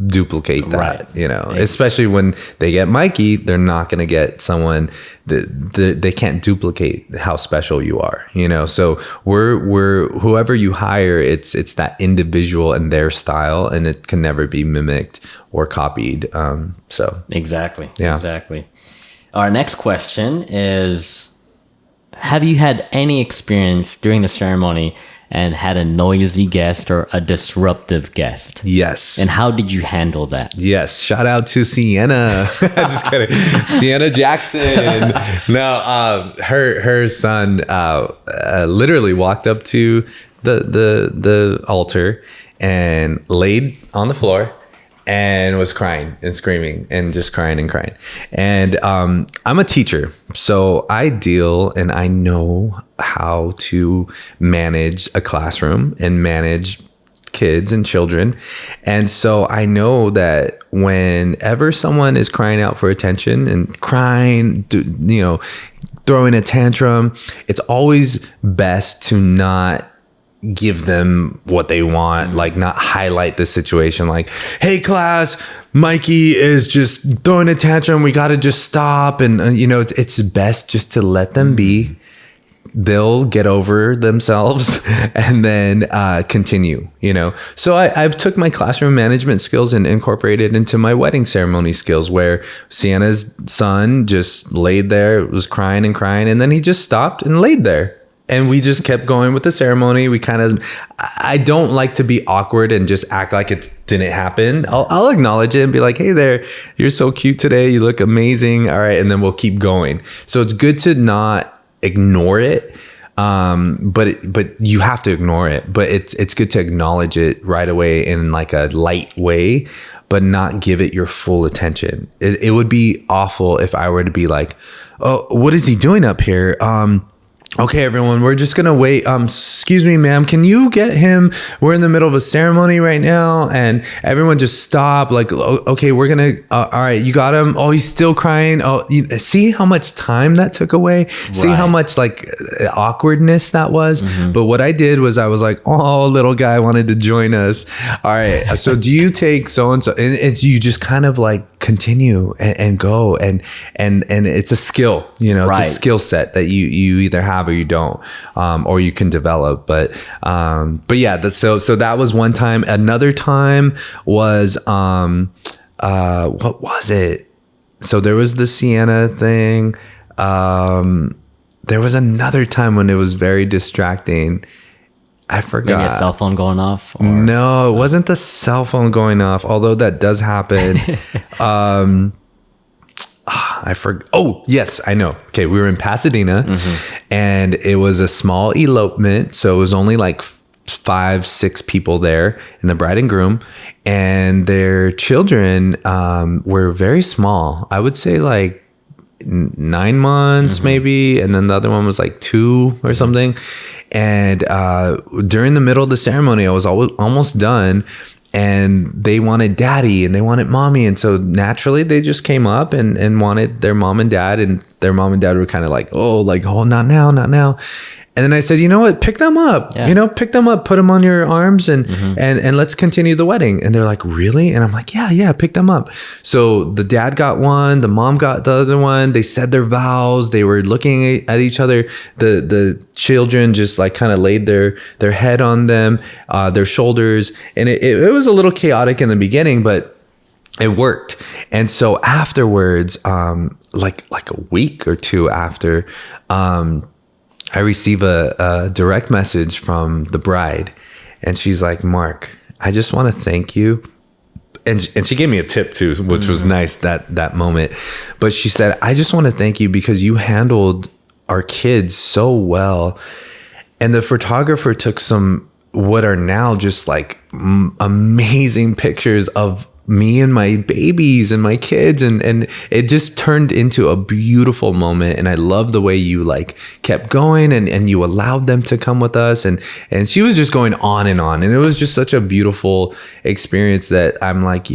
duplicate that, right. You know, especially when they get Mikey, they're not going to get someone that they can't duplicate how special you are, you know? So we're whoever you hire, it's that individual and their style, and it can never be mimicked or copied. So exactly. Yeah. Exactly. Our next question is, have you had any experience during the ceremony and had a noisy guest or a disruptive guest? Yes. And how did you handle that? Yes. Shout out to Sienna. Just kidding. Sienna Jackson. No, her son literally walked up to the altar and laid on the floor and was crying and screaming and just crying and crying. And I'm a teacher, so I deal and I know how to manage a classroom and manage kids and children. And so I know that whenever someone is crying out for attention and crying, you know, throwing a tantrum, it's always best to not give them what they want, like not highlight the situation like, hey class, Mikey is just throwing a tantrum, we got to just stop. And you know, it's best just to let them be. They'll get over themselves and then continue, you know. So I've took my classroom management skills and incorporated into my wedding ceremony skills, where Sienna's son just laid there, was crying and crying, and then he just stopped and laid there. And we just kept going with the ceremony. I don't like to be awkward and just act like it didn't happen. I'll acknowledge it and be like, hey there, you're so cute today. You look amazing. All right. And then we'll keep going. So it's good to not ignore it. But you have to ignore it. But it's good to acknowledge it right away in like a light way, but not give it your full attention. It would be awful if I were to be like, oh, what is he doing up here? Okay, everyone, we're just going to wait. Excuse me, ma'am. Can you get him? We're in the middle of a ceremony right now, and everyone just stop. Like, okay, we're going to, all right, you got him. Oh, he's still crying. Oh, see how much time that took away? Right. See how much like awkwardness that was? Mm-hmm. But what I did was I was like, oh, little guy wanted to join us. All right. So do you take so-and-so? And it's, you just kind of like continue and go. And it's a skill, you know, it's a skill set that you either have or you don't, or you can develop. But yeah, so that was one time. Another time was what was it? So there was the Sienna thing. There was another time when it was very distracting. I forgot. Maybe a cell phone going off? Or? No, it wasn't the cell phone going off, although that does happen. I forgot. Oh, yes, I know. Okay, we were in Pasadena, and it was a small elopement. So it was only like 5-6 people there, and the bride and groom, and their children were very small. I would say like 9 months maybe, and then the other one was like 2 or something. And during the middle of the ceremony, I was almost done, and they wanted daddy and they wanted mommy, and so naturally they just came up and wanted their mom and dad, and their mom and dad were kind of like, oh, not now, not now. And then I said, you know what, pick them up, pick them up, put them on your arms, and let's continue the wedding. And they're like, really? And I'm like, yeah, pick them up. So the dad got one, the mom got the other one. They said their vows. They were looking at each other. The children just like kind of laid their head on them, their shoulders. And it was a little chaotic in the beginning, but it worked. And so afterwards, like a week or 2 after, I receive a direct message from the bride, and she's like, Mark, I just want to thank you. And she gave me a tip too, which was nice that moment. But she said, I just want to thank you because you handled our kids so well. And the photographer took some what are now just like amazing pictures of me and my babies and my kids, and it just turned into a beautiful moment. And I love the way you like kept going and you allowed them to come with us, and she was just going on, and it was just such a beautiful experience that I'm like,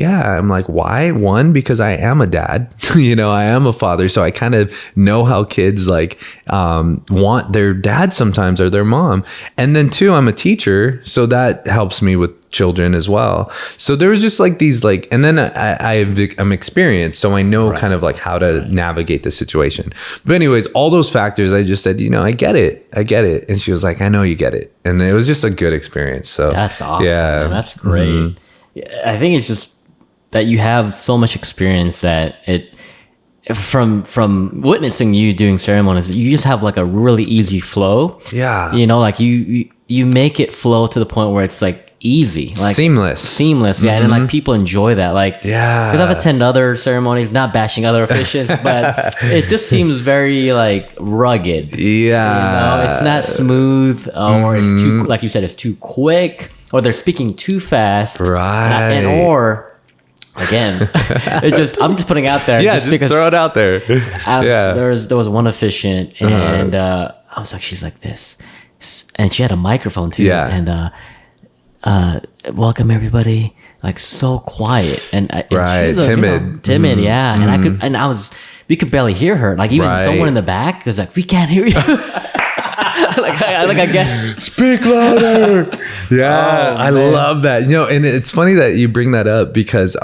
why? One, because I am a dad, I am a father, so I kind of know how kids like want their dad sometimes, or their mom. And then 2, I'm a teacher, so that helps me with children as well. So there was just like these like, and then I'm experienced, so I know kind of like how to navigate the situation. But anyways, all those factors, I just said, I get it. And she was like, I know you get it. And it was just a good experience. So that's awesome. Yeah, man. That's great. I think it's just that you have so much experience that from witnessing you doing ceremonies, you just have like a really easy flow. Yeah. Like you make it flow to the point where it's like easy, like seamless. Yeah. And then like people enjoy that. Like, because I've attended other ceremonies, not bashing other officiants, but it just seems very like rugged. Yeah. It's not smooth, or it's too, like you said, it's too quick, or they're speaking too fast. Right. Or again, I'm just putting out there. Yeah, just throw it out there. There was one officiant, and I was like, she's like this, and she had a microphone too. Yeah. And welcome everybody, like so quiet, and she's timid. Yeah. And we could barely hear her. Like even someone in the back was like, we can't hear you. I guess speak louder. Yeah. I love that. And it's funny that you bring that up, because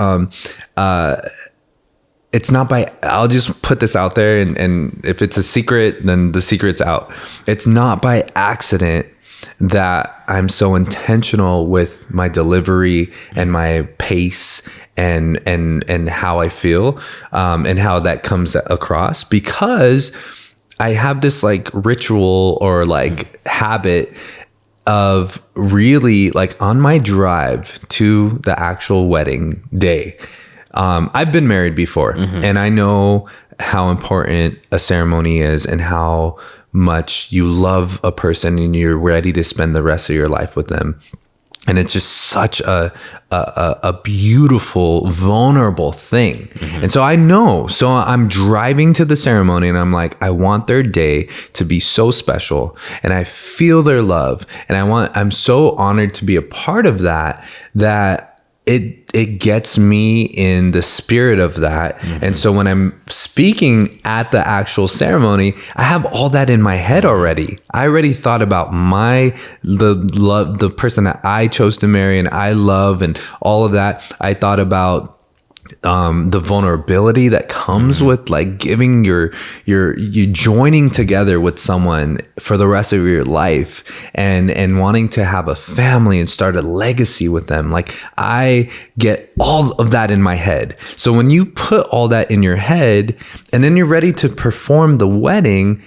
it's not by, I'll just put this out there, and if it's a secret, then the secret's out. It's not by accident that I'm so intentional with my delivery and my pace and how I feel, and how that comes across, because I have this like ritual or like habit of really like on my drive to the actual wedding day. I've been married before, and I know how important a ceremony is and how much you love a person and you're ready to spend the rest of your life with them. And it's just such a beautiful, vulnerable thing. And so I know, so I'm driving to the ceremony, and I'm like, I want their day to be so special, and I feel their love, and I'm so honored to be a part of that it gets me in the spirit of that. And so when I'm speaking at the actual ceremony, I have all that in my head already. I already thought about the person that I chose to marry and I love, and all of that. I thought about the vulnerability that comes with like giving you joining together with someone for the rest of your life, and wanting to have a family and start a legacy with them. Like I get all of that in my head. So when you put all that in your head and then you're ready to perform the wedding,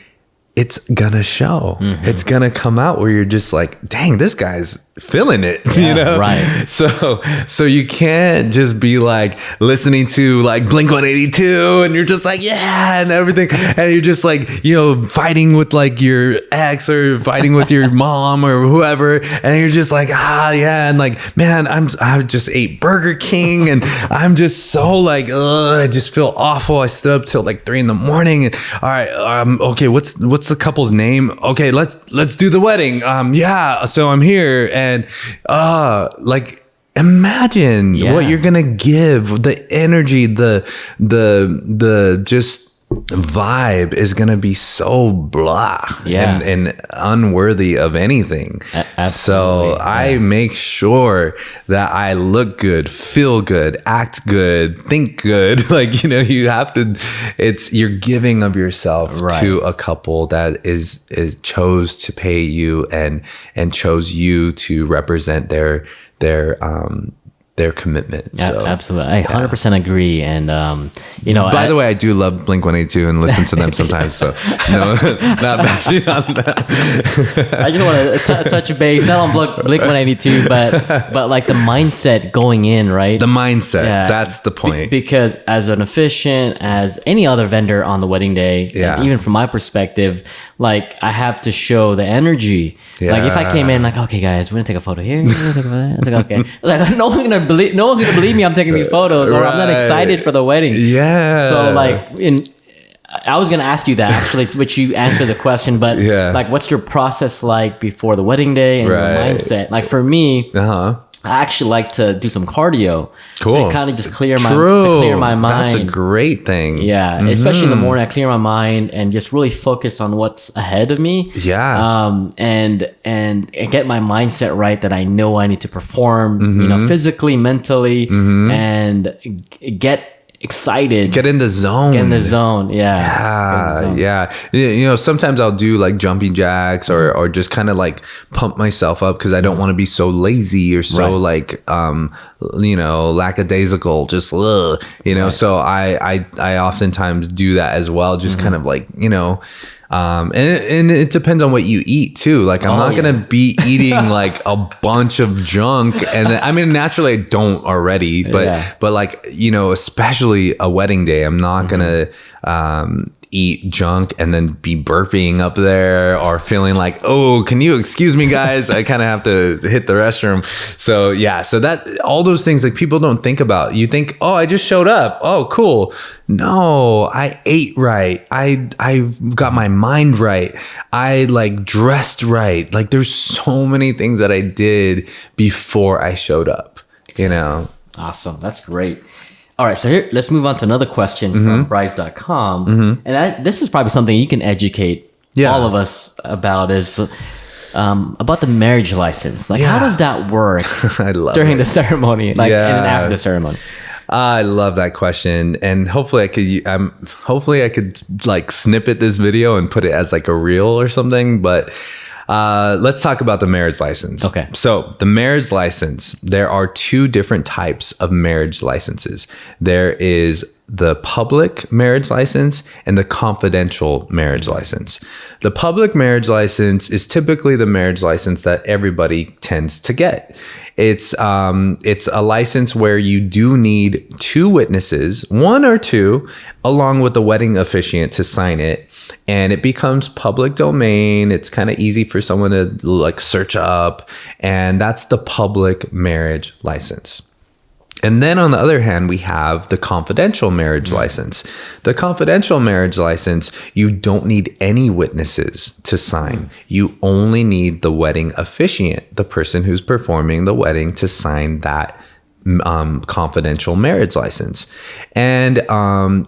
it's gonna show. It's gonna come out where you're just like, dang, this guy's feeling it, right. So you can't just be like listening to like Blink-182 and you're just like, yeah, and everything. And you're just like, fighting with like your ex or fighting with your mom or whoever. And you're just like, yeah. And like, man, I just ate Burger King and I'm just so like, I just feel awful. I stood up till like 3 a.m. and all right, okay, what's the couple's name? Okay, let's do the wedding. Yeah. So I'm here. And like imagine what you're gonna give, the energy, the just vibe is gonna be so blah and unworthy of anything. So I make sure that I look good, feel good, act good, think good. Like, you have to, you're giving of yourself to a couple that is chose to pay you and chose you to represent their commitment. So, absolutely. I 100% agree. And, by the way, I do love Blink-182 and listen to them sometimes. So, no, not bashing on that. I just want to touch base, not on Blink-182, but like the mindset going in, right? The mindset. That's the point. Because as an officiant, as any other vendor on the wedding day, and even from my perspective, like I have to show the energy. Like if I came in like, okay, guys, we're gonna take a photo here. We're gonna take a photo. It's like, okay. Like no one's gonna believe me. I'm taking these photos, or I'm not excited for the wedding. Yeah. So like, I was gonna ask you that actually, which you answered the question, but like, what's your process like before the wedding day and your mindset? Like for me, I actually like to do some cardio to kind of just clear my mind. That's a great thing. Yeah, especially in the morning, I clear my mind and just really focus on what's ahead of me. Yeah. And get my mindset right that I know I need to perform, physically, mentally, and get excited. Get in the zone. Yeah. Sometimes I'll do like jumping jacks or just kind of like pump myself up because I don't want to be so lazy or so like lackadaisical, just so I oftentimes do that as well, just kind of like and it depends on what you eat too. Like I'm not gonna be eating like a bunch of junk, and I mean naturally I don't already, but like especially a wedding day, I'm not gonna eat junk and then be burping up there or feeling like, oh, can you excuse me, guys? I kind of have to hit the restroom. So that all those things like people don't think about. You think, oh, I just showed up. Oh, cool. No, I ate right. I got my mind right. I like dressed right. Like there's so many things that I did before I showed up, Awesome. That's great. All right, so here, let's move on to another question from Bryce.com. And this is probably something you can educate all of us about is about the marriage license. Like, how does that work during the ceremony, and after the ceremony? I love that question, and hopefully I could like snippet this video and put it as like a reel or something, but let's talk about the marriage license. Okay. So the marriage license, there are 2 different types of marriage licenses. There is the public marriage license and the confidential marriage license. The public marriage license is typically the marriage license that everybody tends to get. It's a license where you do need 2 witnesses, 1 or 2, along with the wedding officiant to sign it. And it becomes public domain. It's kind of easy for someone to like search up. And that's the public marriage license. And then on the other hand, we have the confidential marriage license. The confidential marriage license, you don't need any witnesses to sign. You only need the wedding officiant, the person who's performing the wedding, to sign that confidential marriage license. And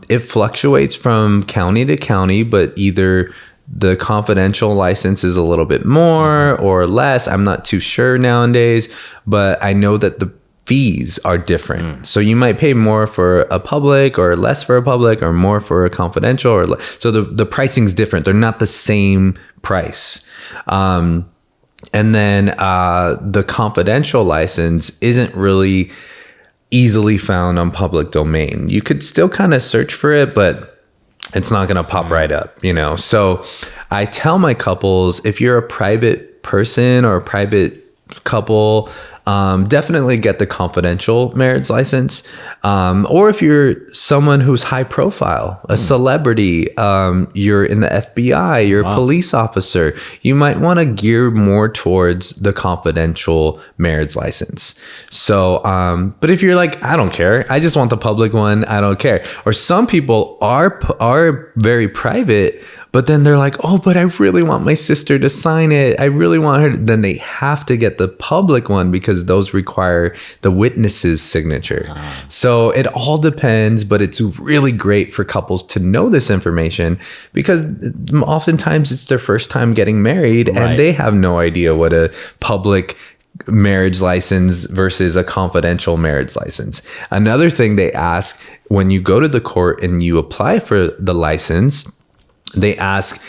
it fluctuates from county to county, but either the confidential license is a little bit more or less. I'm not too sure nowadays, but I know that the fees are different. So you might pay more for a public or less for a public or more for a confidential, or so the pricing's different. They're not the same price. And then the confidential license isn't really easily found on public domain. You could still kind of search for it, but it's not going to pop right up, So I tell my couples, if you're a private person or a private couple, definitely get the confidential marriage license. Or if you're someone who's high profile, a celebrity, you're in the FBI, you're a police officer, you might want to gear more towards the confidential marriage license. So, but if you're like, I don't care, I just want the public one, I don't care. Or some people are very private, but then they're like, oh, but I really want my sister to sign it. I really want her. Then they have to get the public one because those require the witness's signature. So it all depends, but it's really great for couples to know this information because oftentimes it's their first time getting married and they have no idea what a public marriage license versus a confidential marriage license. Another thing they ask when you go to the court and you apply for the license, they ask,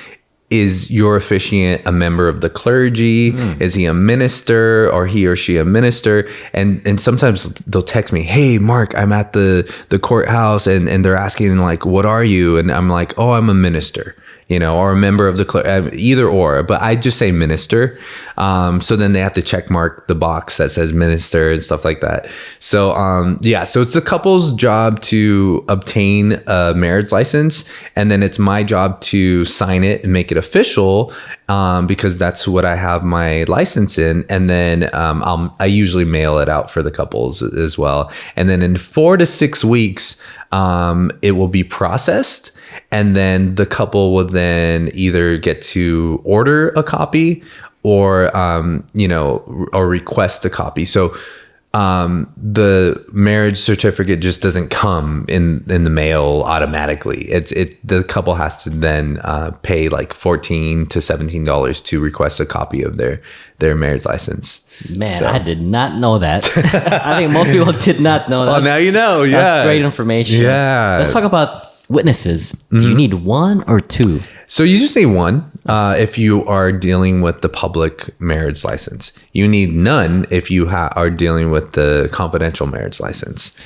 is your officiant a member of the clergy? Is he a minister, or he or she a minister? And sometimes they'll text me, hey, Mark, I'm at the courthouse and they're asking like, what are you? And I'm like, oh, I'm a minister, or a member of the either or, but I just say minister. So then they have to check mark the box that says minister and stuff like that. So, so it's the couple's job to obtain a marriage license. And then it's my job to sign it and make it official, because that's what I have my license in. And then, I usually mail it out for the couples as well. And then in 4 to 6 weeks, it will be processed. And then the couple will then either get to order a copy or, or request a copy. So the marriage certificate just doesn't come in the mail automatically. The couple has to then pay like $14 to $17 to request a copy of their marriage license. Man, I did not know that. I think most people did not know that. Well, now you know. Yeah, that's great information. Yeah. Let's talk about witnesses. Do you need one or two? So you just need one if you are dealing with the public marriage license. You need none if you are dealing with the confidential marriage license.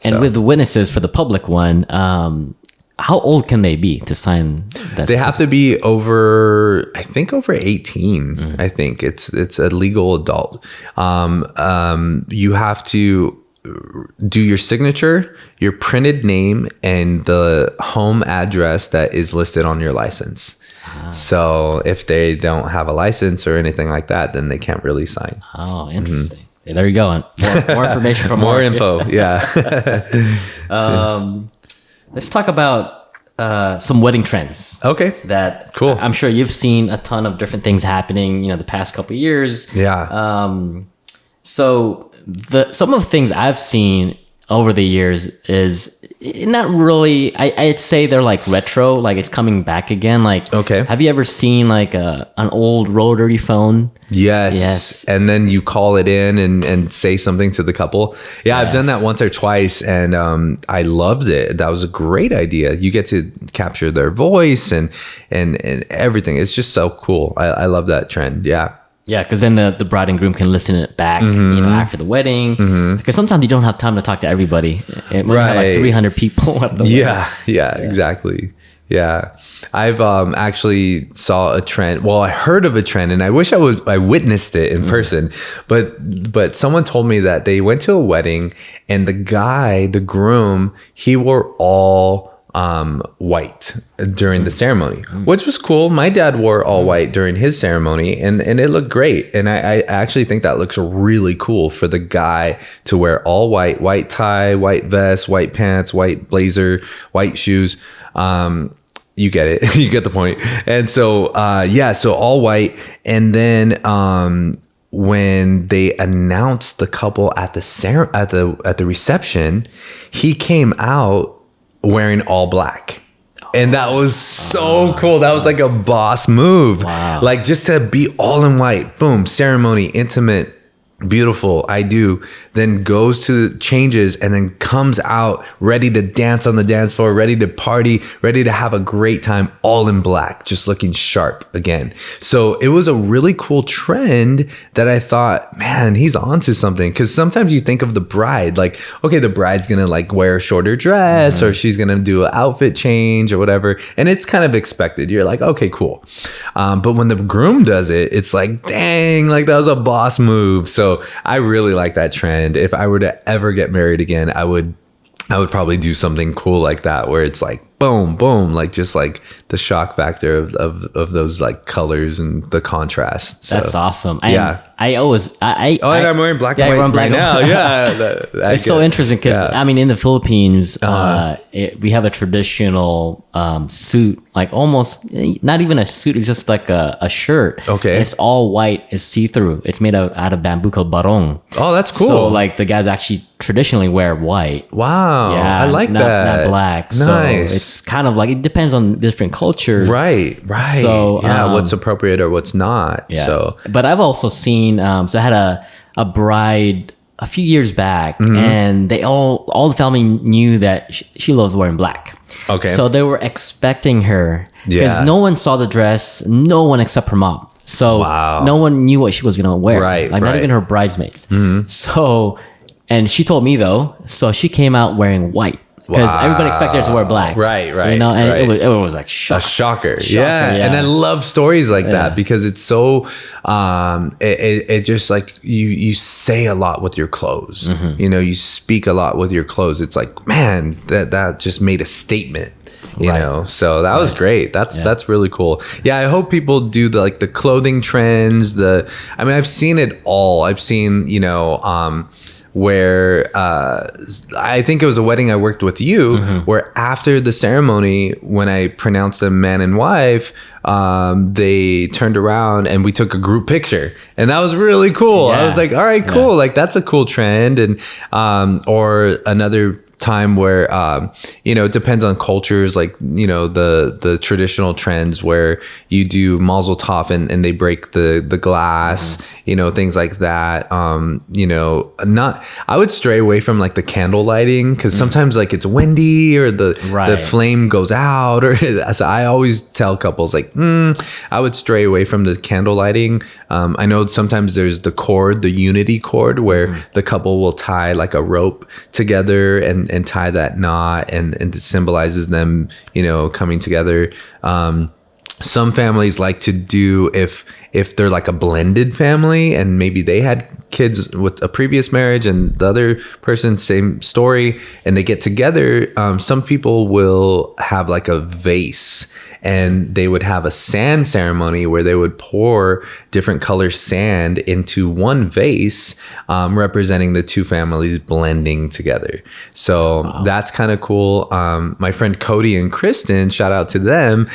And with the witnesses for the public one, how old can they be to sign that? They have to be over 18. I think it's a legal adult. You have to do your signature, your printed name, and the home address that is listed on your license. So if they don't have a license or anything like that, then they can't really sign. Oh, interesting. Okay, there you go. More information from more Mark. info. Yeah. Let's talk about some wedding trends. Okay. That cool. I'm sure you've seen a ton of different things happening, the past couple of years. Yeah. So some of the things I've seen over the years is not really, I'd say they're like retro, like it's coming back again. Like, okay. Have you ever seen like an old rotary phone? Yes. And then you call it in and say something to the couple. Yeah, yes. I've done that once or twice and I loved it. That was a great idea. You get to capture their voice and everything. It's just so cool. I love that trend. Yeah. Yeah, because then the bride and groom can listen it back, after the wedding. Because sometimes you don't have time to talk to everybody. It might have like 300 people at the wedding. Yeah, exactly. Yeah, I've actually saw a trend. Well, I heard of a trend, and I wish I witnessed it in person. But someone told me that they went to a wedding, and the groom, he wore all white during the ceremony, which was cool. My dad wore all white during his ceremony and it looked great. And I actually think that looks really cool for the guy to wear all white tie, white vest, white pants, white blazer, white shoes. You get it. You get the point. And so, so all white. And then, when they announced the couple at the reception, he came out wearing all black. And that was so cool. That was like a boss move. Wow. Like just to be all in white, boom, ceremony, intimate, beautiful, I do, then goes to changes and then comes out ready to dance on the dance floor, ready to party, ready to have a great time, all in black, just looking sharp again. So it was a really cool trend that I thought, man, he's onto something. Because sometimes you think of the bride, like, okay, the bride's gonna like wear a shorter dress or she's gonna do an outfit change or whatever, and it's kind of expected. You're like, okay, cool. But when the groom does it, it's like, dang, like that was a boss move. So I really like that trend. If I were to ever get married again, I would probably do something cool like that, where it's like boom, boom, like just like the shock factor of those like colors and the contrast. So, that's awesome. Yeah. And I'm wearing black and white right now. Yeah. It's so interesting because I mean, in the Philippines, we have a traditional suit, like almost not even a suit. It's just like a shirt. Okay. And it's all white. It's see-through. It's made out of bamboo called barong. Oh, that's cool. So like the guys actually traditionally wear white. Wow. Yeah, I like that. Not black. Nice. So it's kind of like, it depends on different cultures. Right. So what's appropriate or what's not. Yeah. So, but I've also seen, so I had a bride a few years back, and they all the family knew that she loves wearing black. Okay. So they were expecting her, because no one saw the dress, no one except her mom. So no one knew what she was gonna wear. Right. Like not even her bridesmaids. So, and she told me though, so she came out wearing white. Because everybody expected her to wear black. Right. You know, and it was like a shocker. Yeah. And I love stories like that because it's so, it just like you say a lot with your clothes. You know, you speak a lot with your clothes. It's like, man, that just made a statement. You know, so that was great. That's really cool. Yeah, I hope people do the clothing trends. I mean, I've seen it all. I've seen, you know, where I think it was a wedding I worked with you, where after the ceremony, when I pronounced them man and wife, they turned around and we took a group picture, and that was really cool. I was like, all right, cool. Like that's a cool trend. And or another time where you know, it depends on cultures, like, you know, the traditional trends where you do mazel tov and they break the glass, you know, things like that. You know, I would stray away from like the candle lighting, because sometimes like it's windy or the flame goes out, or so I always tell couples like, I would stray away from the candle lighting. I know sometimes there's the cord, the unity cord, where the couple will tie like a rope together and tie that knot, and it symbolizes them, you know, coming together. Some families like to do, if they're like a blended family and maybe they had kids with a previous marriage and the other person, same story, and they get together, some people will have like a vase, and they would have a sand ceremony where they would pour different color sand into one vase, representing the two families blending together. So that's kind of cool. My friend Cody and Kristen, shout out to them.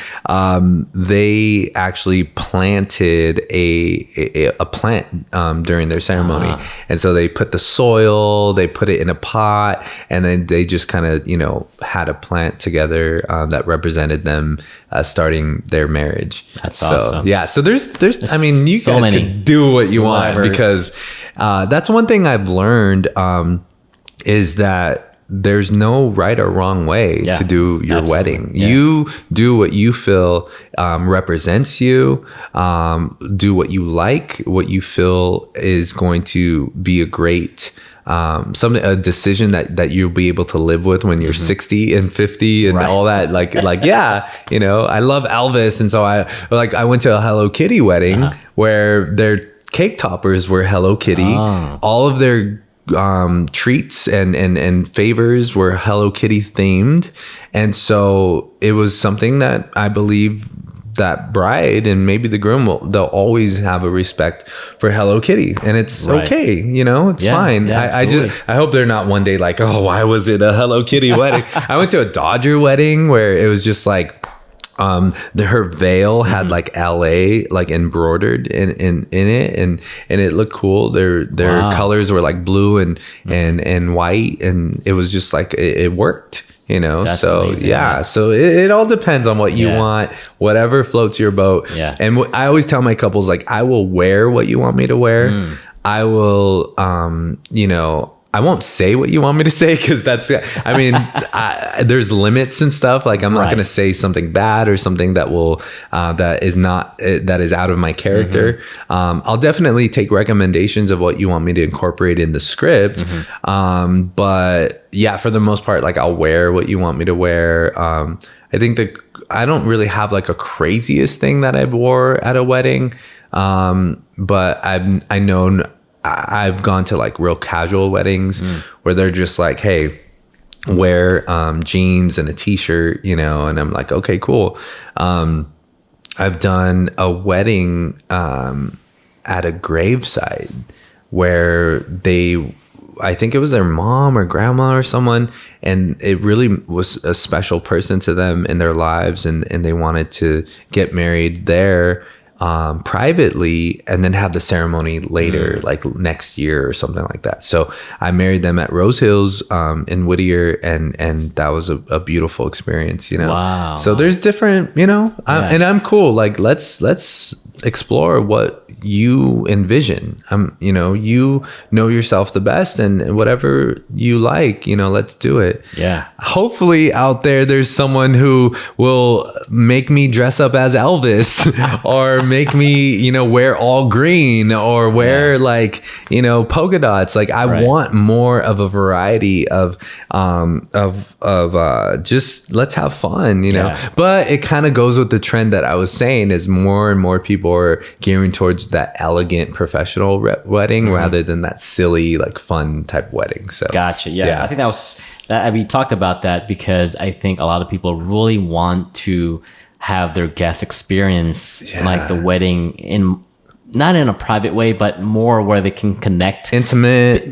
They actually planted a plant during their ceremony. And so they put the soil, they put it in a pot, and then they just kind of, you know, had a plant together that represented them starting their marriage. That's awesome. Yeah. So there's I mean, you guys can do what you want, because that's one thing I've learned, is that there's no right or wrong way to do your wedding. You do what you feel represents you. Do what you like, what you feel is going to be a great a decision that you'll be able to live with when you're 60 and 50 and all that. Like yeah, you know, I love Elvis, and so I went to a Hello Kitty wedding where their cake toppers were Hello Kitty. All of their treats and favors were Hello Kitty themed, and so it was something that I believe that bride and maybe the groom they'll always have a respect for Hello Kitty, and it's okay, you know, it's fine. I hope they're not one day like, oh, why was it a Hello Kitty wedding? I went to a Dodger wedding where it was just like her veil had like LA like embroidered in it, and it looked cool. Their colors were like blue and white, and it was just like it worked, you know. That's amazing, so it all depends on what you want, whatever floats your boat. And I always tell my couples, like, I will wear what you want me to wear. I will, I won't say what you want me to say because there's limits and stuff. Like I'm not going to say something bad or something that will, that is out of my character. I'll definitely take recommendations of what you want me to incorporate in the script. But yeah, for the most part, like I'll wear what you want me to wear. I think I don't really have like a craziest thing that I wore at a wedding. But I've gone to like real casual weddings where they're just like, hey, wear jeans and a t-shirt, and I'm like, okay, cool. I've done a wedding at a graveside where I think it was their mom or grandma or someone, and it really was a special person to them in their lives, and they wanted to get married there privately and then have the ceremony later, like next year or something like that. So I married them at Rose Hills in Whittier, and that was a beautiful experience, Wow. So there's different, and I'm cool. Like let's explore what you envision. You know yourself the best, and whatever you like, let's do it. Yeah. Hopefully out there's someone who will make me dress up as Elvis or make me, wear all green or wear polka dots. Like I want more of a variety of just let's have fun, but it kind of goes with the trend that I was saying is more and more people are gearing towards that elegant professional wedding rather than that silly, like fun type wedding. So gotcha. Yeah. I think we talked about that because I think a lot of people really want to have their guests experience like the wedding not in a private way, but more where they can connect, intimate,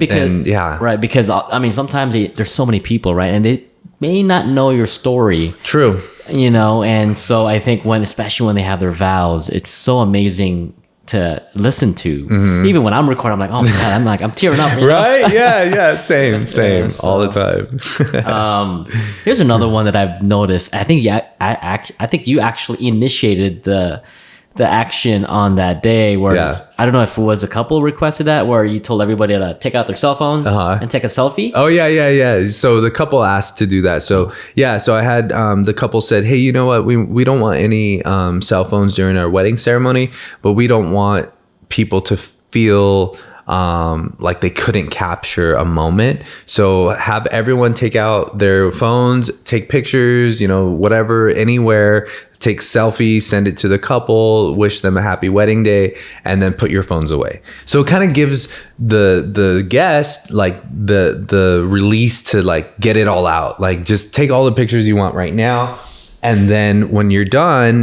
right? Because sometimes there's so many people, right, and they may not know your story. True. And so I think especially when they have their vows, it's so amazing to listen to. Even when I'm recording, I'm like, oh my God, I'm tearing up. Right? Yeah. Same. All the time. Here's another one that I've noticed. I think I think you actually initiated the action on that day where I don't know if it was a couple requested that, where you told everybody to take out their cell phones and take a selfie. Oh yeah. So the couple asked to do that. So I had the couple said, hey, you know what? We don't want any cell phones during our wedding ceremony, but we don't want people to feel like they couldn't capture a moment. So have everyone take out their phones, take pictures, whatever, anywhere, take selfies, send it to the couple, wish them a happy wedding day, and then put your phones away. So it kind of gives the guest like the release to like get it all out. Like just take all the pictures you want right now, and then when you're done,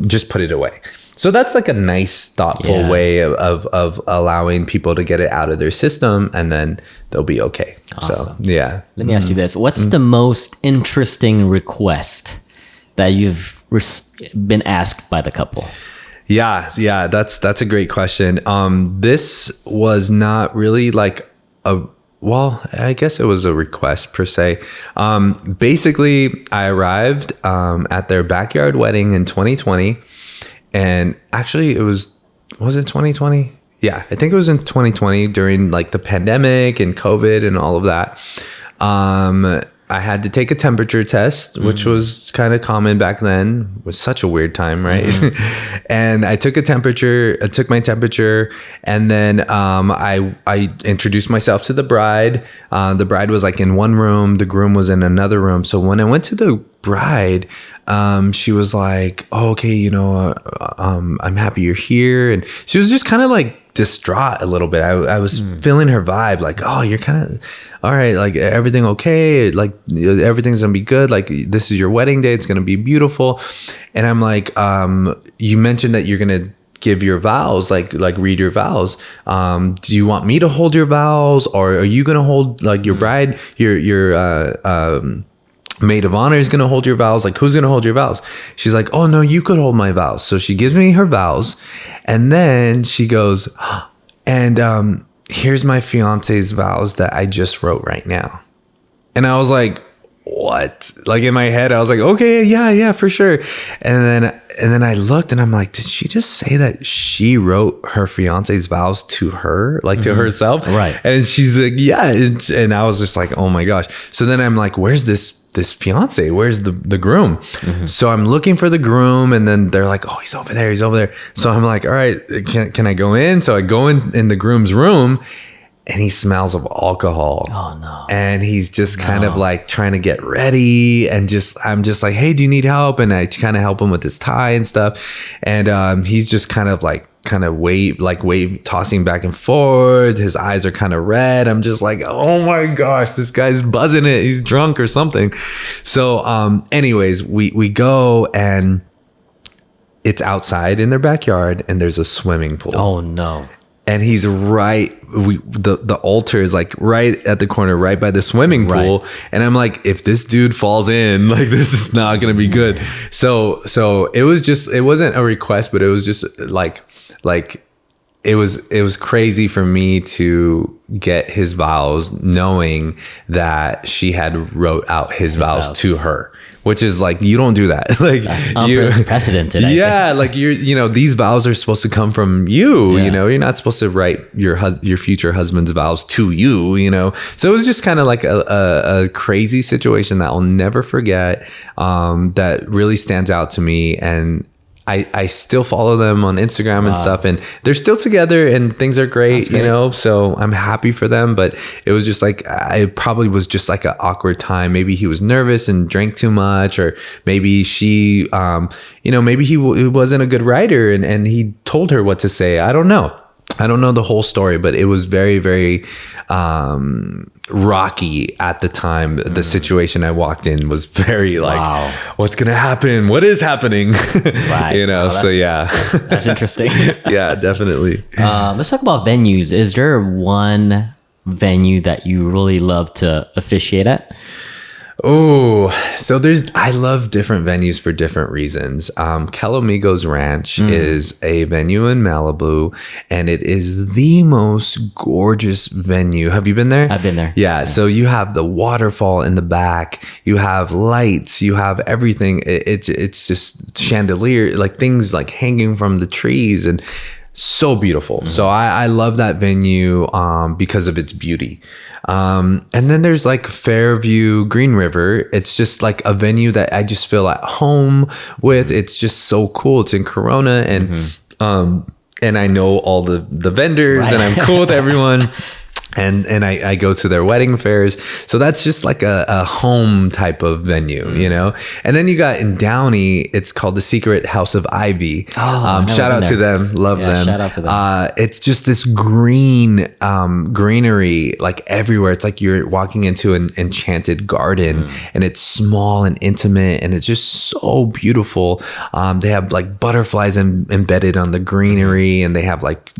just put it away. So that's like a nice, thoughtful way of allowing people to get it out of their system, and then they'll be okay. Awesome. So, yeah. Let me ask you this. What's the most interesting request that you've been asked by the couple? Yeah. That's a great question. This was not really like I guess it was a request per se. Basically, I arrived at their backyard wedding in 2020. And actually was it 2020? Yeah, I think it was in 2020 during like the pandemic and COVID and all of that. I had to take a temperature test, which was kind of common back then. It was such a weird time, right? And I took my temperature, and then I introduced myself to the bride. The bride was like in one room, the groom was in another room. So when I went to the bride, she was like, oh, okay, I'm happy you're here. And she was just kind of like distraught a little bit. I was feeling her vibe, like, oh, you're kind of all right, like everything okay, like everything's gonna be good, like this is your wedding day, it's gonna be beautiful. And I'm like, you mentioned that you're gonna give your vows, like read your vows. Do you want me to hold your vows, or are you gonna hold like your bride, your maid of honor is gonna hold your vows? Like, who's gonna hold your vows? She's like, oh no, you could hold my vows. So she gives me her vows, and then she goes, and here's my fiance's vows that I just wrote right now. And I was like, what? Like in my head, I was like, okay, yeah, for sure. And then I looked and I'm like, did she just say that she wrote her fiance's vows to her, like to herself? Right. And she's like, yeah. And I was just like, oh my gosh. So then I'm like, where's this fiance? Where's the groom? So I'm looking for the groom, and then they're like, oh, he's over there. So I'm like, all right, can I go in? So I go in the groom's room, and he smells of alcohol. Oh no. And he's just kind of like trying to get ready, and I'm just like, hey, do you need help? And I kind of help him with his tie and stuff. And he's just kind of tossing back and forth. His eyes are kind of red. I'm just like, oh my gosh, this guy's buzzing it. He's drunk or something. So anyways, we go, and it's outside in their backyard, and there's a swimming pool. Oh no. And he's the altar is like right at the corner, right by the swimming pool. Right. And I'm like, if this dude falls in, like, this is not going to be good. So it wasn't a request, but it was just like it was crazy for me to get his vows, knowing that she had wrote out his vows to her. Which is like, you don't do that. Like, that's unprecedented. Yeah, like these vows are supposed to come from you. Yeah. You're not supposed to write your future husband's vows to you. So it was just kind of like a crazy situation that I'll never forget. That really stands out to me, and I still follow them on Instagram and stuff, and they're still together and things are great, so I'm happy for them. But it was just like, it probably was just like an awkward time. Maybe he was nervous and drank too much, or maybe she, maybe he wasn't a good writer and he told her what to say. I don't know the whole story, but it was very, very rocky at the time. The situation I walked in was very like, what's going to happen? What is happening? Right. So yeah. That's interesting. Yeah, definitely. Let's talk about venues. Is there one venue that you really love to officiate at? Oh, so I love different venues for different reasons. Calamigos Ranch is a venue in Malibu, and it is the most gorgeous venue. Have you been there? I've been there. Yeah. So you have the waterfall in the back, you have lights, you have everything. It's just chandelier, like things like hanging from the trees, and so beautiful. So I love that venue because of its beauty. And then there's like Fairview Green River. It's just like a venue that I just feel at home with. It's just so cool. It's in Corona, and I know all the vendors, and I'm cool with everyone. And I go to their wedding fairs. So that's just like a home type of venue, And then you got in Downey, it's called the Secret House of Ivy. Shout out to them. Love them. Shout out to them. It's just this greenery like everywhere. It's like you're walking into an enchanted garden, and it's small and intimate, and it's just so beautiful. They have like butterflies embedded on the greenery, and they have like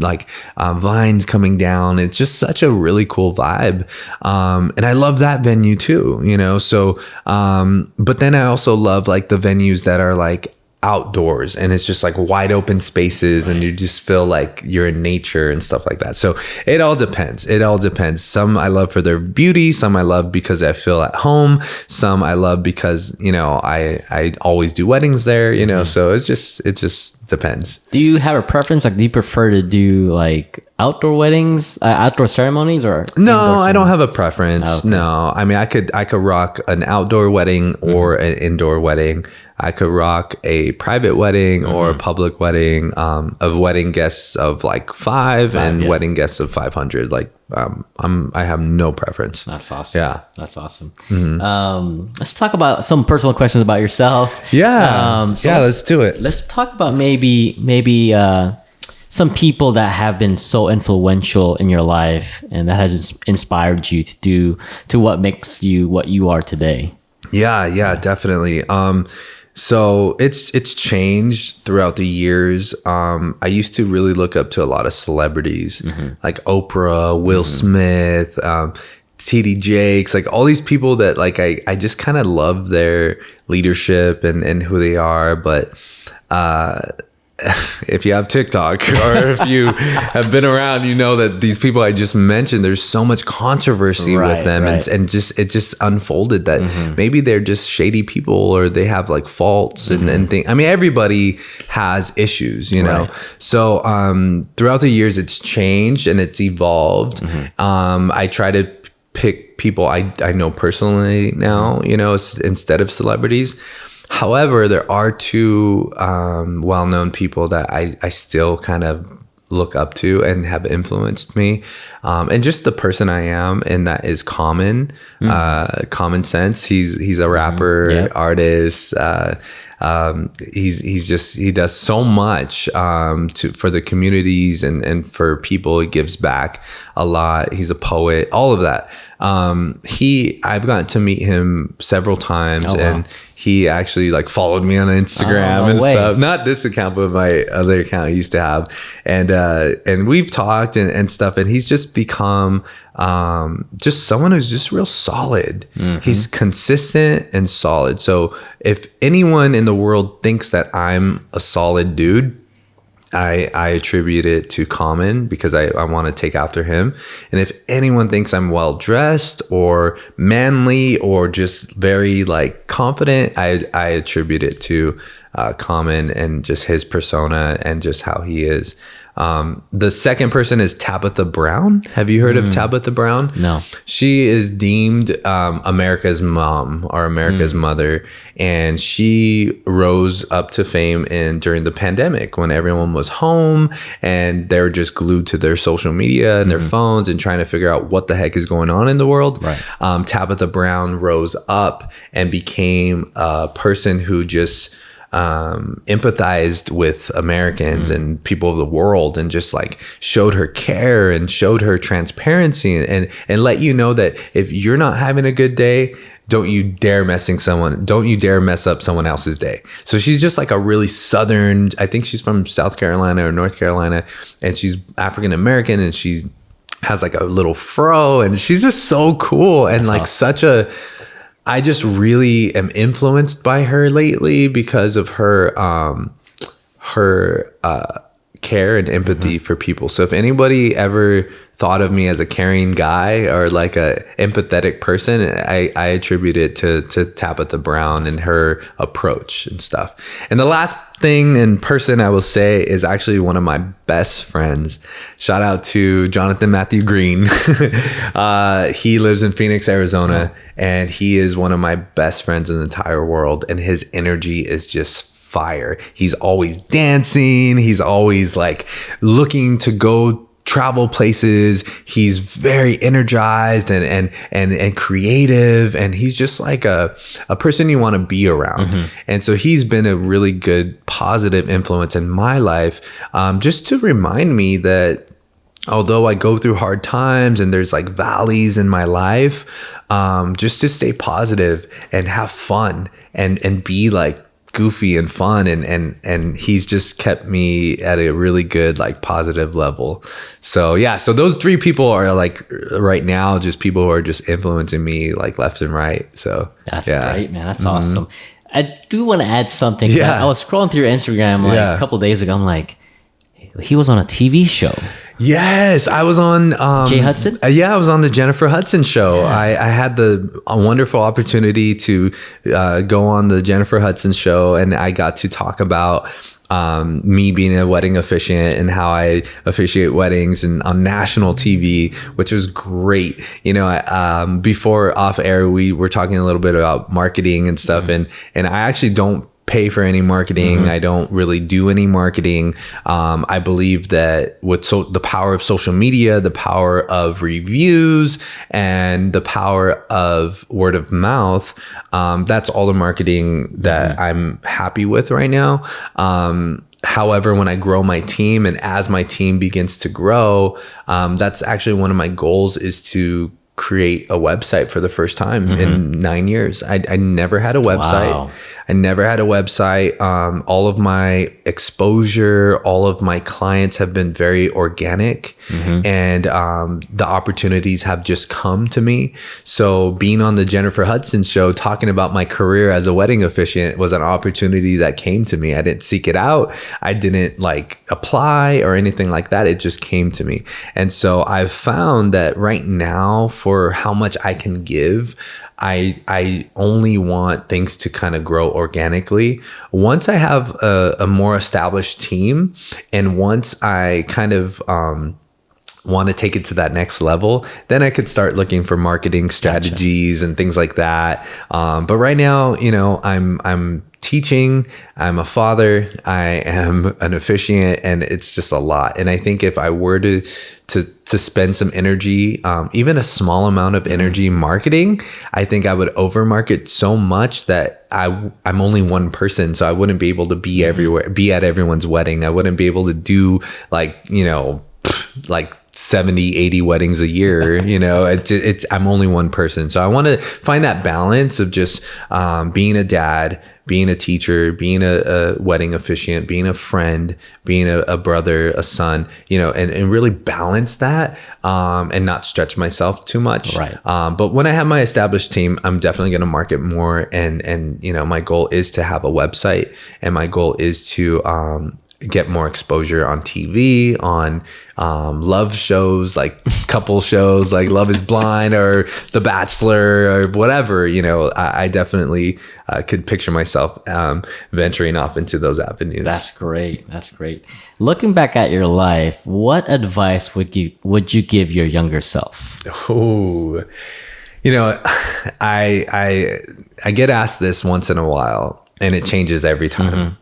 vines coming down. It's just such a really cool vibe. And I love that venue too, so but then I also love like the venues that are like outdoors, and it's just like wide open spaces, and you just feel like you're in nature and stuff like that. So it all depends. Some I love for their beauty, some I love because I feel at home, some I love because I always do weddings there, so it just depends. Do you have a preference? Like, do you prefer to do like outdoor weddings, outdoor ceremonies, or no? I don't have a preference. Okay. No, I mean, I could rock an outdoor wedding or an indoor wedding. I could rock a private wedding or a public wedding, of wedding guests of like 5 and wedding guests of 500. Like, I have no preference. That's awesome. Yeah, that's awesome. Let's talk about some personal questions about yourself. Yeah, let's do it. Let's talk about maybe some people that have been so influential in your life, and that has inspired you to what makes you what you are today. Yeah, definitely. So it's changed throughout the years. I used to really look up to a lot of celebrities, like Oprah, Will Smith, TD Jakes, like all these people that like I just kind of love their leadership and who they are. But if you have TikTok or if you have been around, you know that these people I just mentioned, there's so much controversy with them, and just it just unfolded that maybe they're just shady people, or they have like faults and things. I mean, everybody has issues, you know. So throughout the years, it's changed and it's evolved. I try to pick people I know personally now, you know, instead of celebrities. However, there are two well-known people that I still kind of look up to and have influenced me, and just the person I am, and that is Common. Common Sense. He's a rapper, artist. He does so much for the communities and for people. He gives back a lot. He's a poet, all of that. I've gotten to meet him several times, and he actually like followed me on Instagram and stuff. Not this account, but my other account I used to have. And we've talked and stuff, and he's just become just someone who's just real solid. He's consistent and solid. So if anyone in the world thinks that I'm a solid dude, I attribute it to Common, because I want to take after him. And if anyone thinks I'm well dressed or manly or just very like confident, I attribute it to Common and just his persona and just how he is. The second person is Tabitha Brown. Have you heard of Tabitha Brown? No. She is deemed America's mom, or America's mother, and she rose up to fame during the pandemic, when everyone was home and they were just glued to their social media and their phones and trying to figure out what the heck is going on in the world. Tabitha Brown rose up and became a person who just empathized with Americans and people of the world, and just like showed her care and showed her transparency, and let you know that if you're not having a good day, don't you dare mess up someone else's day. So she's just like a really Southern, I think she's from South Carolina or North Carolina, and she's African American, and she has like a little fro, and she's just so cool. And like I just really am influenced by her lately because of her care and empathy for people. So if anybody ever thought of me as a caring guy or like a empathetic person, I attribute it to Tabitha Brown and her approach and stuff. And the last thing and person I will say is actually one of my best friends. Shout out to Jonathan Matthew Green. He lives in Phoenix, Arizona, and he is one of my best friends in the entire world. And his energy is just fire. He's always dancing. He's always like looking to go travel places. He's very energized and creative, and he's just like a person you want to be around. And so he's been a really good positive influence in my life, just to remind me that although I go through hard times and there's like valleys in my life, just to stay positive and have fun and be like goofy and fun, and he's just kept me at a really good like positive level. So so those three people are like right now just people who are just influencing me like left and right. So that's great, man. That's awesome. I do want to add something. I was scrolling through your Instagram like a couple days ago. I'm like, he was on a TV show. Yes, I was on Jay Hudson. I was on the Jennifer Hudson show. I had a wonderful opportunity to go on the Jennifer Hudson show, and I got to talk about me being a wedding officiant and how I officiate weddings and on national TV, which was great. You know, before off air, we were talking a little bit about marketing and stuff, and I actually don't pay for any marketing. I don't really do any marketing. I believe that with the power of social media, the power of reviews, and the power of word of mouth, that's all the marketing that I'm happy with right now. However, when I grow my team and as my team begins to grow, that's actually one of my goals, is to create a website for the first time in 9 years. I never had a website. Wow. I never had a website. All of my exposure, all of my clients have been very organic, and the opportunities have just come to me. So being on the Jennifer Hudson show, talking about my career as a wedding officiant was an opportunity that came to me. I didn't seek it out. I didn't like apply or anything like that. It just came to me. And so I've found that right now, for how much I can give, I only want things to kind of grow organically. Once I have a more established team, and once I kind of want to take it to that next level, then I could start looking for marketing strategies and things like that. But right now, you know, I'm teaching, I'm a father, I am an officiant, and it's just a lot. And I think if I were to spend some energy, even a small amount of energy marketing, I think I would over market so much that I'm only one person. So I wouldn't be able to be everywhere, be at everyone's wedding. I wouldn't be able to do like, you know, like 70, 80 weddings a year, you know, I'm only one person. So I want to find that balance of just being a dad, being a teacher, being a wedding officiant, being a friend, being a brother, a son, you know, and really balance that and not stretch myself too much. Right. But when I have my established team, I'm definitely going to market more. And, you know, my goal is to have a website, and my goal is to get more exposure on TV, on love shows, like couple shows like Love is Blind or The Bachelor or whatever. You know, I definitely could picture myself venturing off into those avenues. That's great. That's great. Looking back at your life, what advice would you give your younger self? Oh, you know, I get asked this once in a while, and it changes every time.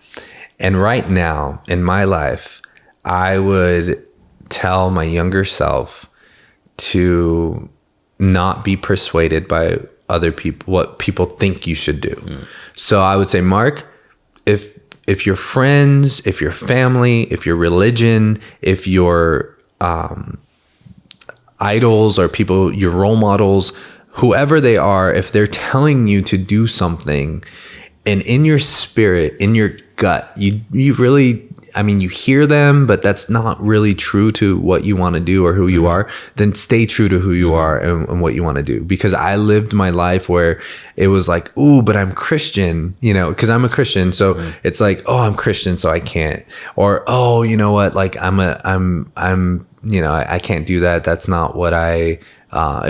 And right now in my life, I would tell my younger self to not be persuaded by other people, what people think you should do. So I would say, Mark, if your friends, if your family, if your religion, if your idols or people, your role models, whoever they are, if they're telling you to do something, and in your spirit, in your gut, you really, I mean, you hear them, but that's not really true to what you want to do or who you are, then stay true to who you are and what you want to do. Because I lived my life where it was like, ooh, but I'm Christian, you know, because I'm a Christian. So it's like, oh, I'm Christian, so I can't. Or, oh, you know what, like I'm you know, I can't do that. That's not what it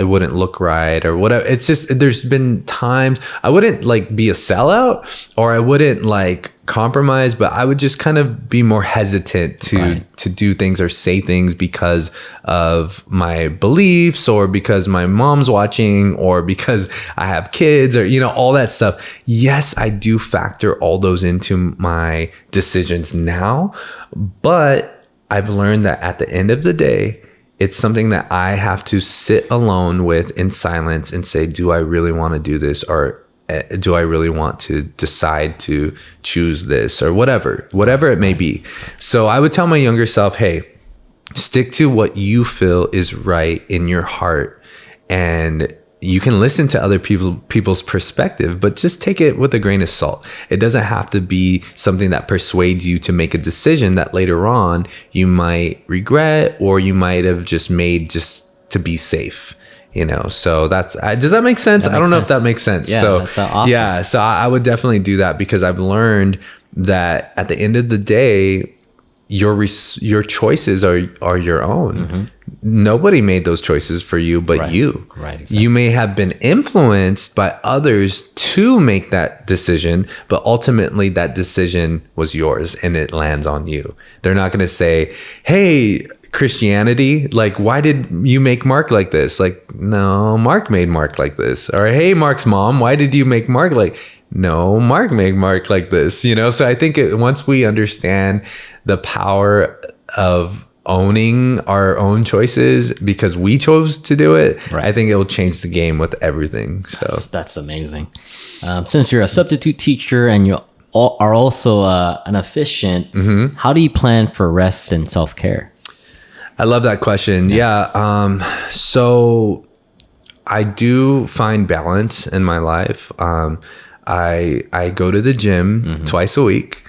wouldn't look right or whatever. It's just, there's been times I wouldn't like be a sellout, or I wouldn't like compromise, but I would just kind of be more hesitant to do things or say things because of my beliefs, or because my mom's watching, or because I have kids, or, you know, all that stuff. Yes, I do factor all those into my decisions now, but I've learned that at the end of the day, it's something that I have to sit alone with in silence and say, do I really want to do this? Or do I really want to decide to choose this, or whatever it may be? So I would tell my younger self, hey, stick to what you feel is right in your heart. And you can listen to other people's perspective, but just take it with a grain of salt. It doesn't have to be something that persuades you to make a decision that later on you might regret, or you might have just made just to be safe. You know, so does that make sense? I don't know if that makes sense. Yeah, so that's awesome. Yeah, so I would definitely do that, because I've learned that at the end of the day, your choices are your own. Nobody made those choices for you but you. Right, exactly. You may have been influenced by others to make that decision, but ultimately that decision was yours and it lands on you. They're not going to say, hey, Christianity, like, why did you make Mark like this? Like, no, Mark made Mark like this. Or, hey, Mark's mom, why did you make Mark like? No, Mark made Mark like this, you know? So I think once we understand the power of owning our own choices because we chose to do it, I think it will change the game with everything. So that's amazing. Since you're a substitute teacher and you are also an officiant, how do you plan for rest and self-care? I love that question. Yeah. So I do find balance in my life. I go to the gym twice a week,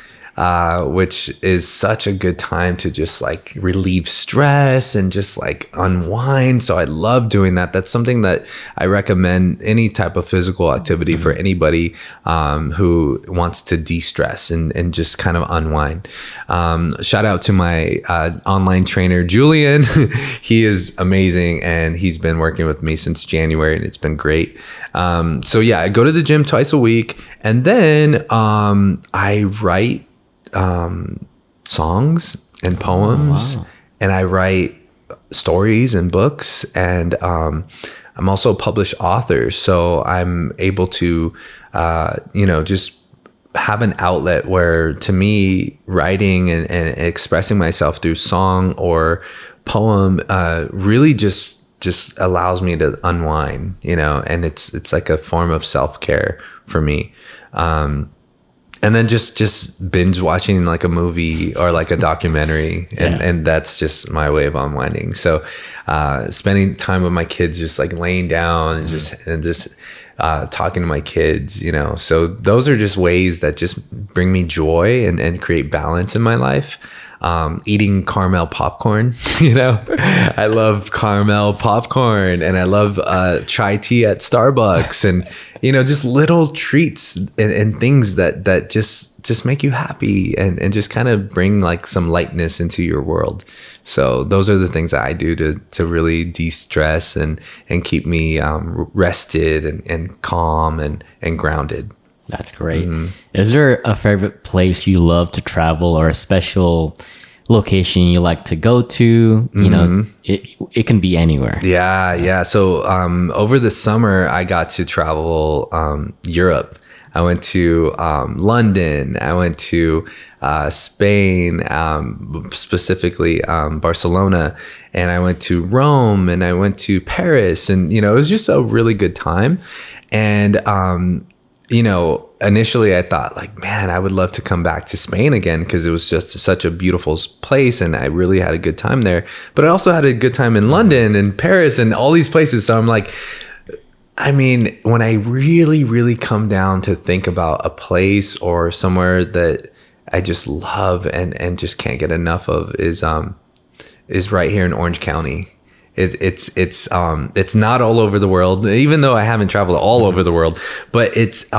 which is such a good time to just like relieve stress and just like unwind. So I love doing that. That's something that I recommend any type of physical activity for anybody who wants to de-stress and just kind of unwind. Shout out to my online trainer, Julian. He is amazing and he's been working with me since January and it's been great. So yeah, I go to the gym twice a week and then I write songs and poems, and I write stories and books, and I'm also a published author, so I'm able to just have an outlet where, to me, writing and expressing myself through song or poem really just allows me to unwind, and it's like a form of self-care for me. And then just binge watching like a movie or like a documentary. And that's just my way of unwinding. So spending time with my kids, just like laying down and just talking to my kids, So those are just ways that just bring me joy and create balance in my life. Eating caramel popcorn, I love caramel popcorn and I love chai tea at Starbucks and, just little treats and things that just make you happy and just kind of bring like some lightness into your world. So those are the things that I do to really de-stress and keep me rested and calm and grounded. That's great. Is there a favorite place you love to travel or a special location you like to go to? It can be anywhere. Yeah. So over the summer, I got to travel Europe. I went to London. I went to Spain, specifically Barcelona. And I went to Rome and I went to Paris. And, it was just a really good time. And, initially I thought like, man, I would love to come back to Spain again because it was just such a beautiful place and I really had a good time there. But I also had a good time in London and Paris and all these places. So I'm like, when I really, really come down to think about a place or somewhere that I just love and just can't get enough of is right here in Orange County. It's not all over the world, even though I haven't traveled all over the world, but it's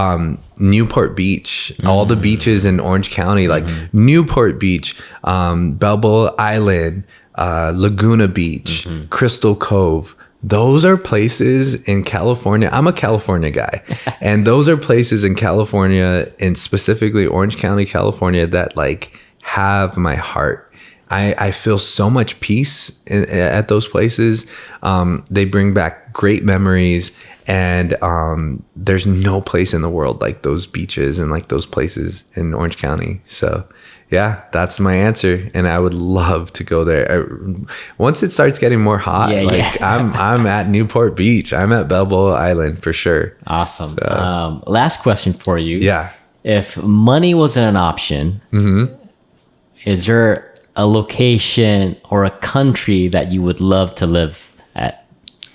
Newport Beach, all the beaches in Orange County, like Newport Beach, Balboa Island, Laguna Beach, Crystal Cove. Those are places in California. I'm a California guy. And those are places in California, and specifically Orange County, California, that like have my heart. I feel so much peace at those places. They bring back great memories, and there's no place in the world like those beaches and like those places in Orange County. So yeah, that's my answer, and I would love to go there. Once it starts getting more hot, I'm at Newport Beach. I'm at Balboa Island for sure. Awesome. So, last question for you. Yeah. If money wasn't an option, is there a location or a country that you would love to live at?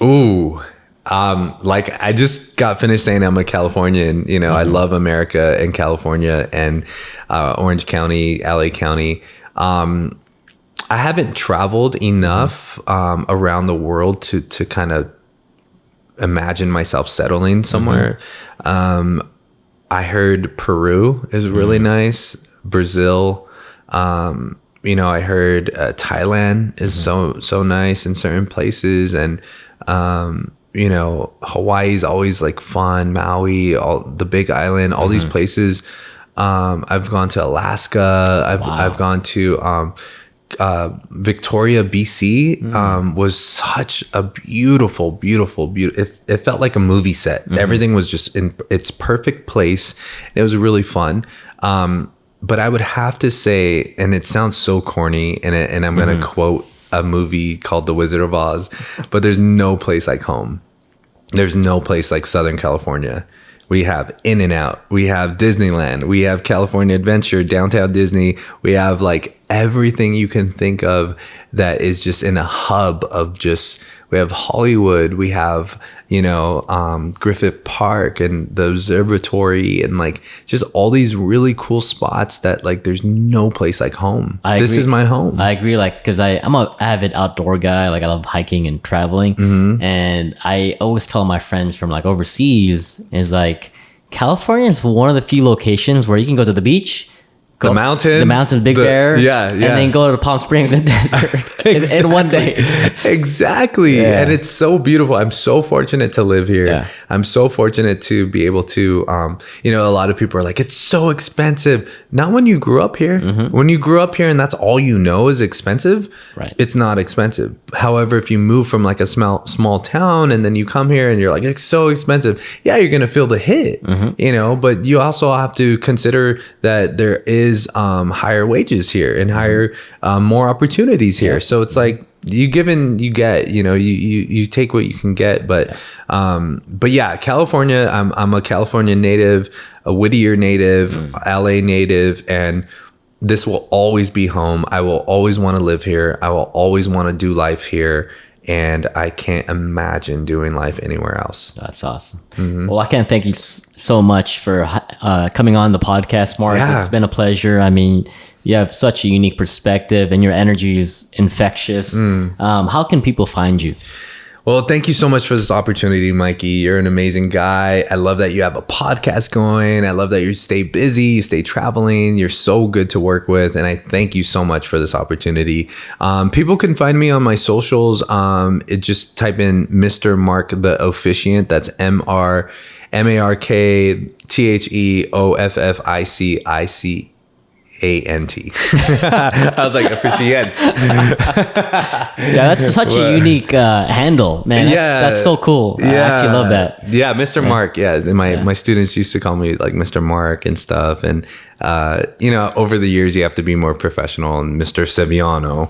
Ooh, like I just got finished saying I'm a Californian. I love America and California and Orange County, LA County. I haven't traveled enough around the world to kind of imagine myself settling somewhere. I heard Peru is really nice. Brazil. I heard Thailand is so nice in certain places, and Hawaii's always like fun. Maui, all the Big Island, all these places. I've gone to Alaska. I've gone to Victoria, BC. Was such a beautiful. It felt like a movie set. Everything was just in its perfect place. It was really fun. But I would have to say, and it sounds so corny, and I'm going to quote a movie called The Wizard of Oz, but there's no place like home. There's no place like Southern California. We have In-N-Out. We have Disneyland. We have California Adventure, Downtown Disney. We have like everything you can think of that is just in a hub of just, we have Hollywood, we have, Griffith Park and the observatory, and like just all these really cool spots that like there's no place like home. This is my home. I agree, like, because I'm a avid outdoor guy. Like, I love hiking and traveling, and I always tell my friends from like overseas is like California is one of the few locations where you can go to the beach. The mountains, Big Bear, and then go to Palm Springs and desert in one day. Exactly. Yeah. And it's so beautiful. I'm so fortunate to live here. Yeah. I'm so fortunate to be able to, a lot of people are like, it's so expensive. Not when you grew up here. When you grew up here and that's all you know is expensive, right? It's not expensive. However, if you move from like a small town and then you come here and you're like, it's so expensive. Yeah, you're going to feel the hit, but you also have to consider that there is higher wages here and higher more opportunities here. So it's like you give and you get, you take what you can get. But yeah, California, I'm a California native, a Whittier native, LA native, and this will always be home. I will always want to live here. I will always want to do life here. And I can't imagine doing life anywhere else. That's awesome. Well, I can't thank you so much for coming on the podcast, Mark. Yeah. It's been a pleasure. I mean, you have such a unique perspective and your energy is infectious. How can people find you? Well, thank you so much for this opportunity, Mikey. You're an amazing guy. I love that you have a podcast going. I love that you stay busy, you stay traveling. You're so good to work with. And I thank you so much for this opportunity. People can find me on my socials. Just type in Mr. Mark the Officiant. That's MrMarkTheofficiant. I was like, officiant. Yeah, that's such a unique handle, man. That's so cool. I actually love that. Yeah, Mr. Mark. Yeah, my students used to call me like Mr. Mark and stuff. And over the years, you have to be more professional and Mr. Sevillano,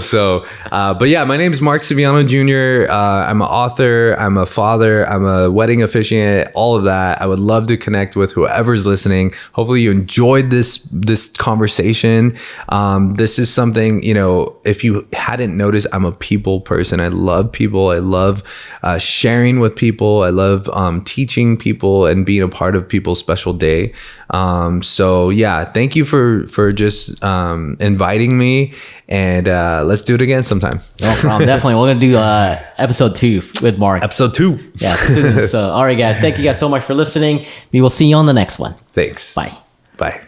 so, but yeah, my name is Mark Sevillano Jr. I'm an author, I'm a father, I'm a wedding officiant, all of that. I would love to connect with whoever's listening. Hopefully you enjoyed this conversation. This is something, if you hadn't noticed, I'm a people person. I love people. I love sharing with people. I love teaching people and being a part of people's special day. So yeah, thank you for just inviting me, and let's do it again sometime. No problem. Definitely. We're going to do episode 2 with Mark. Episode 2. Yeah, soon. So, all right, guys. Thank you guys so much for listening. We will see you on the next one. Thanks. Bye. Bye.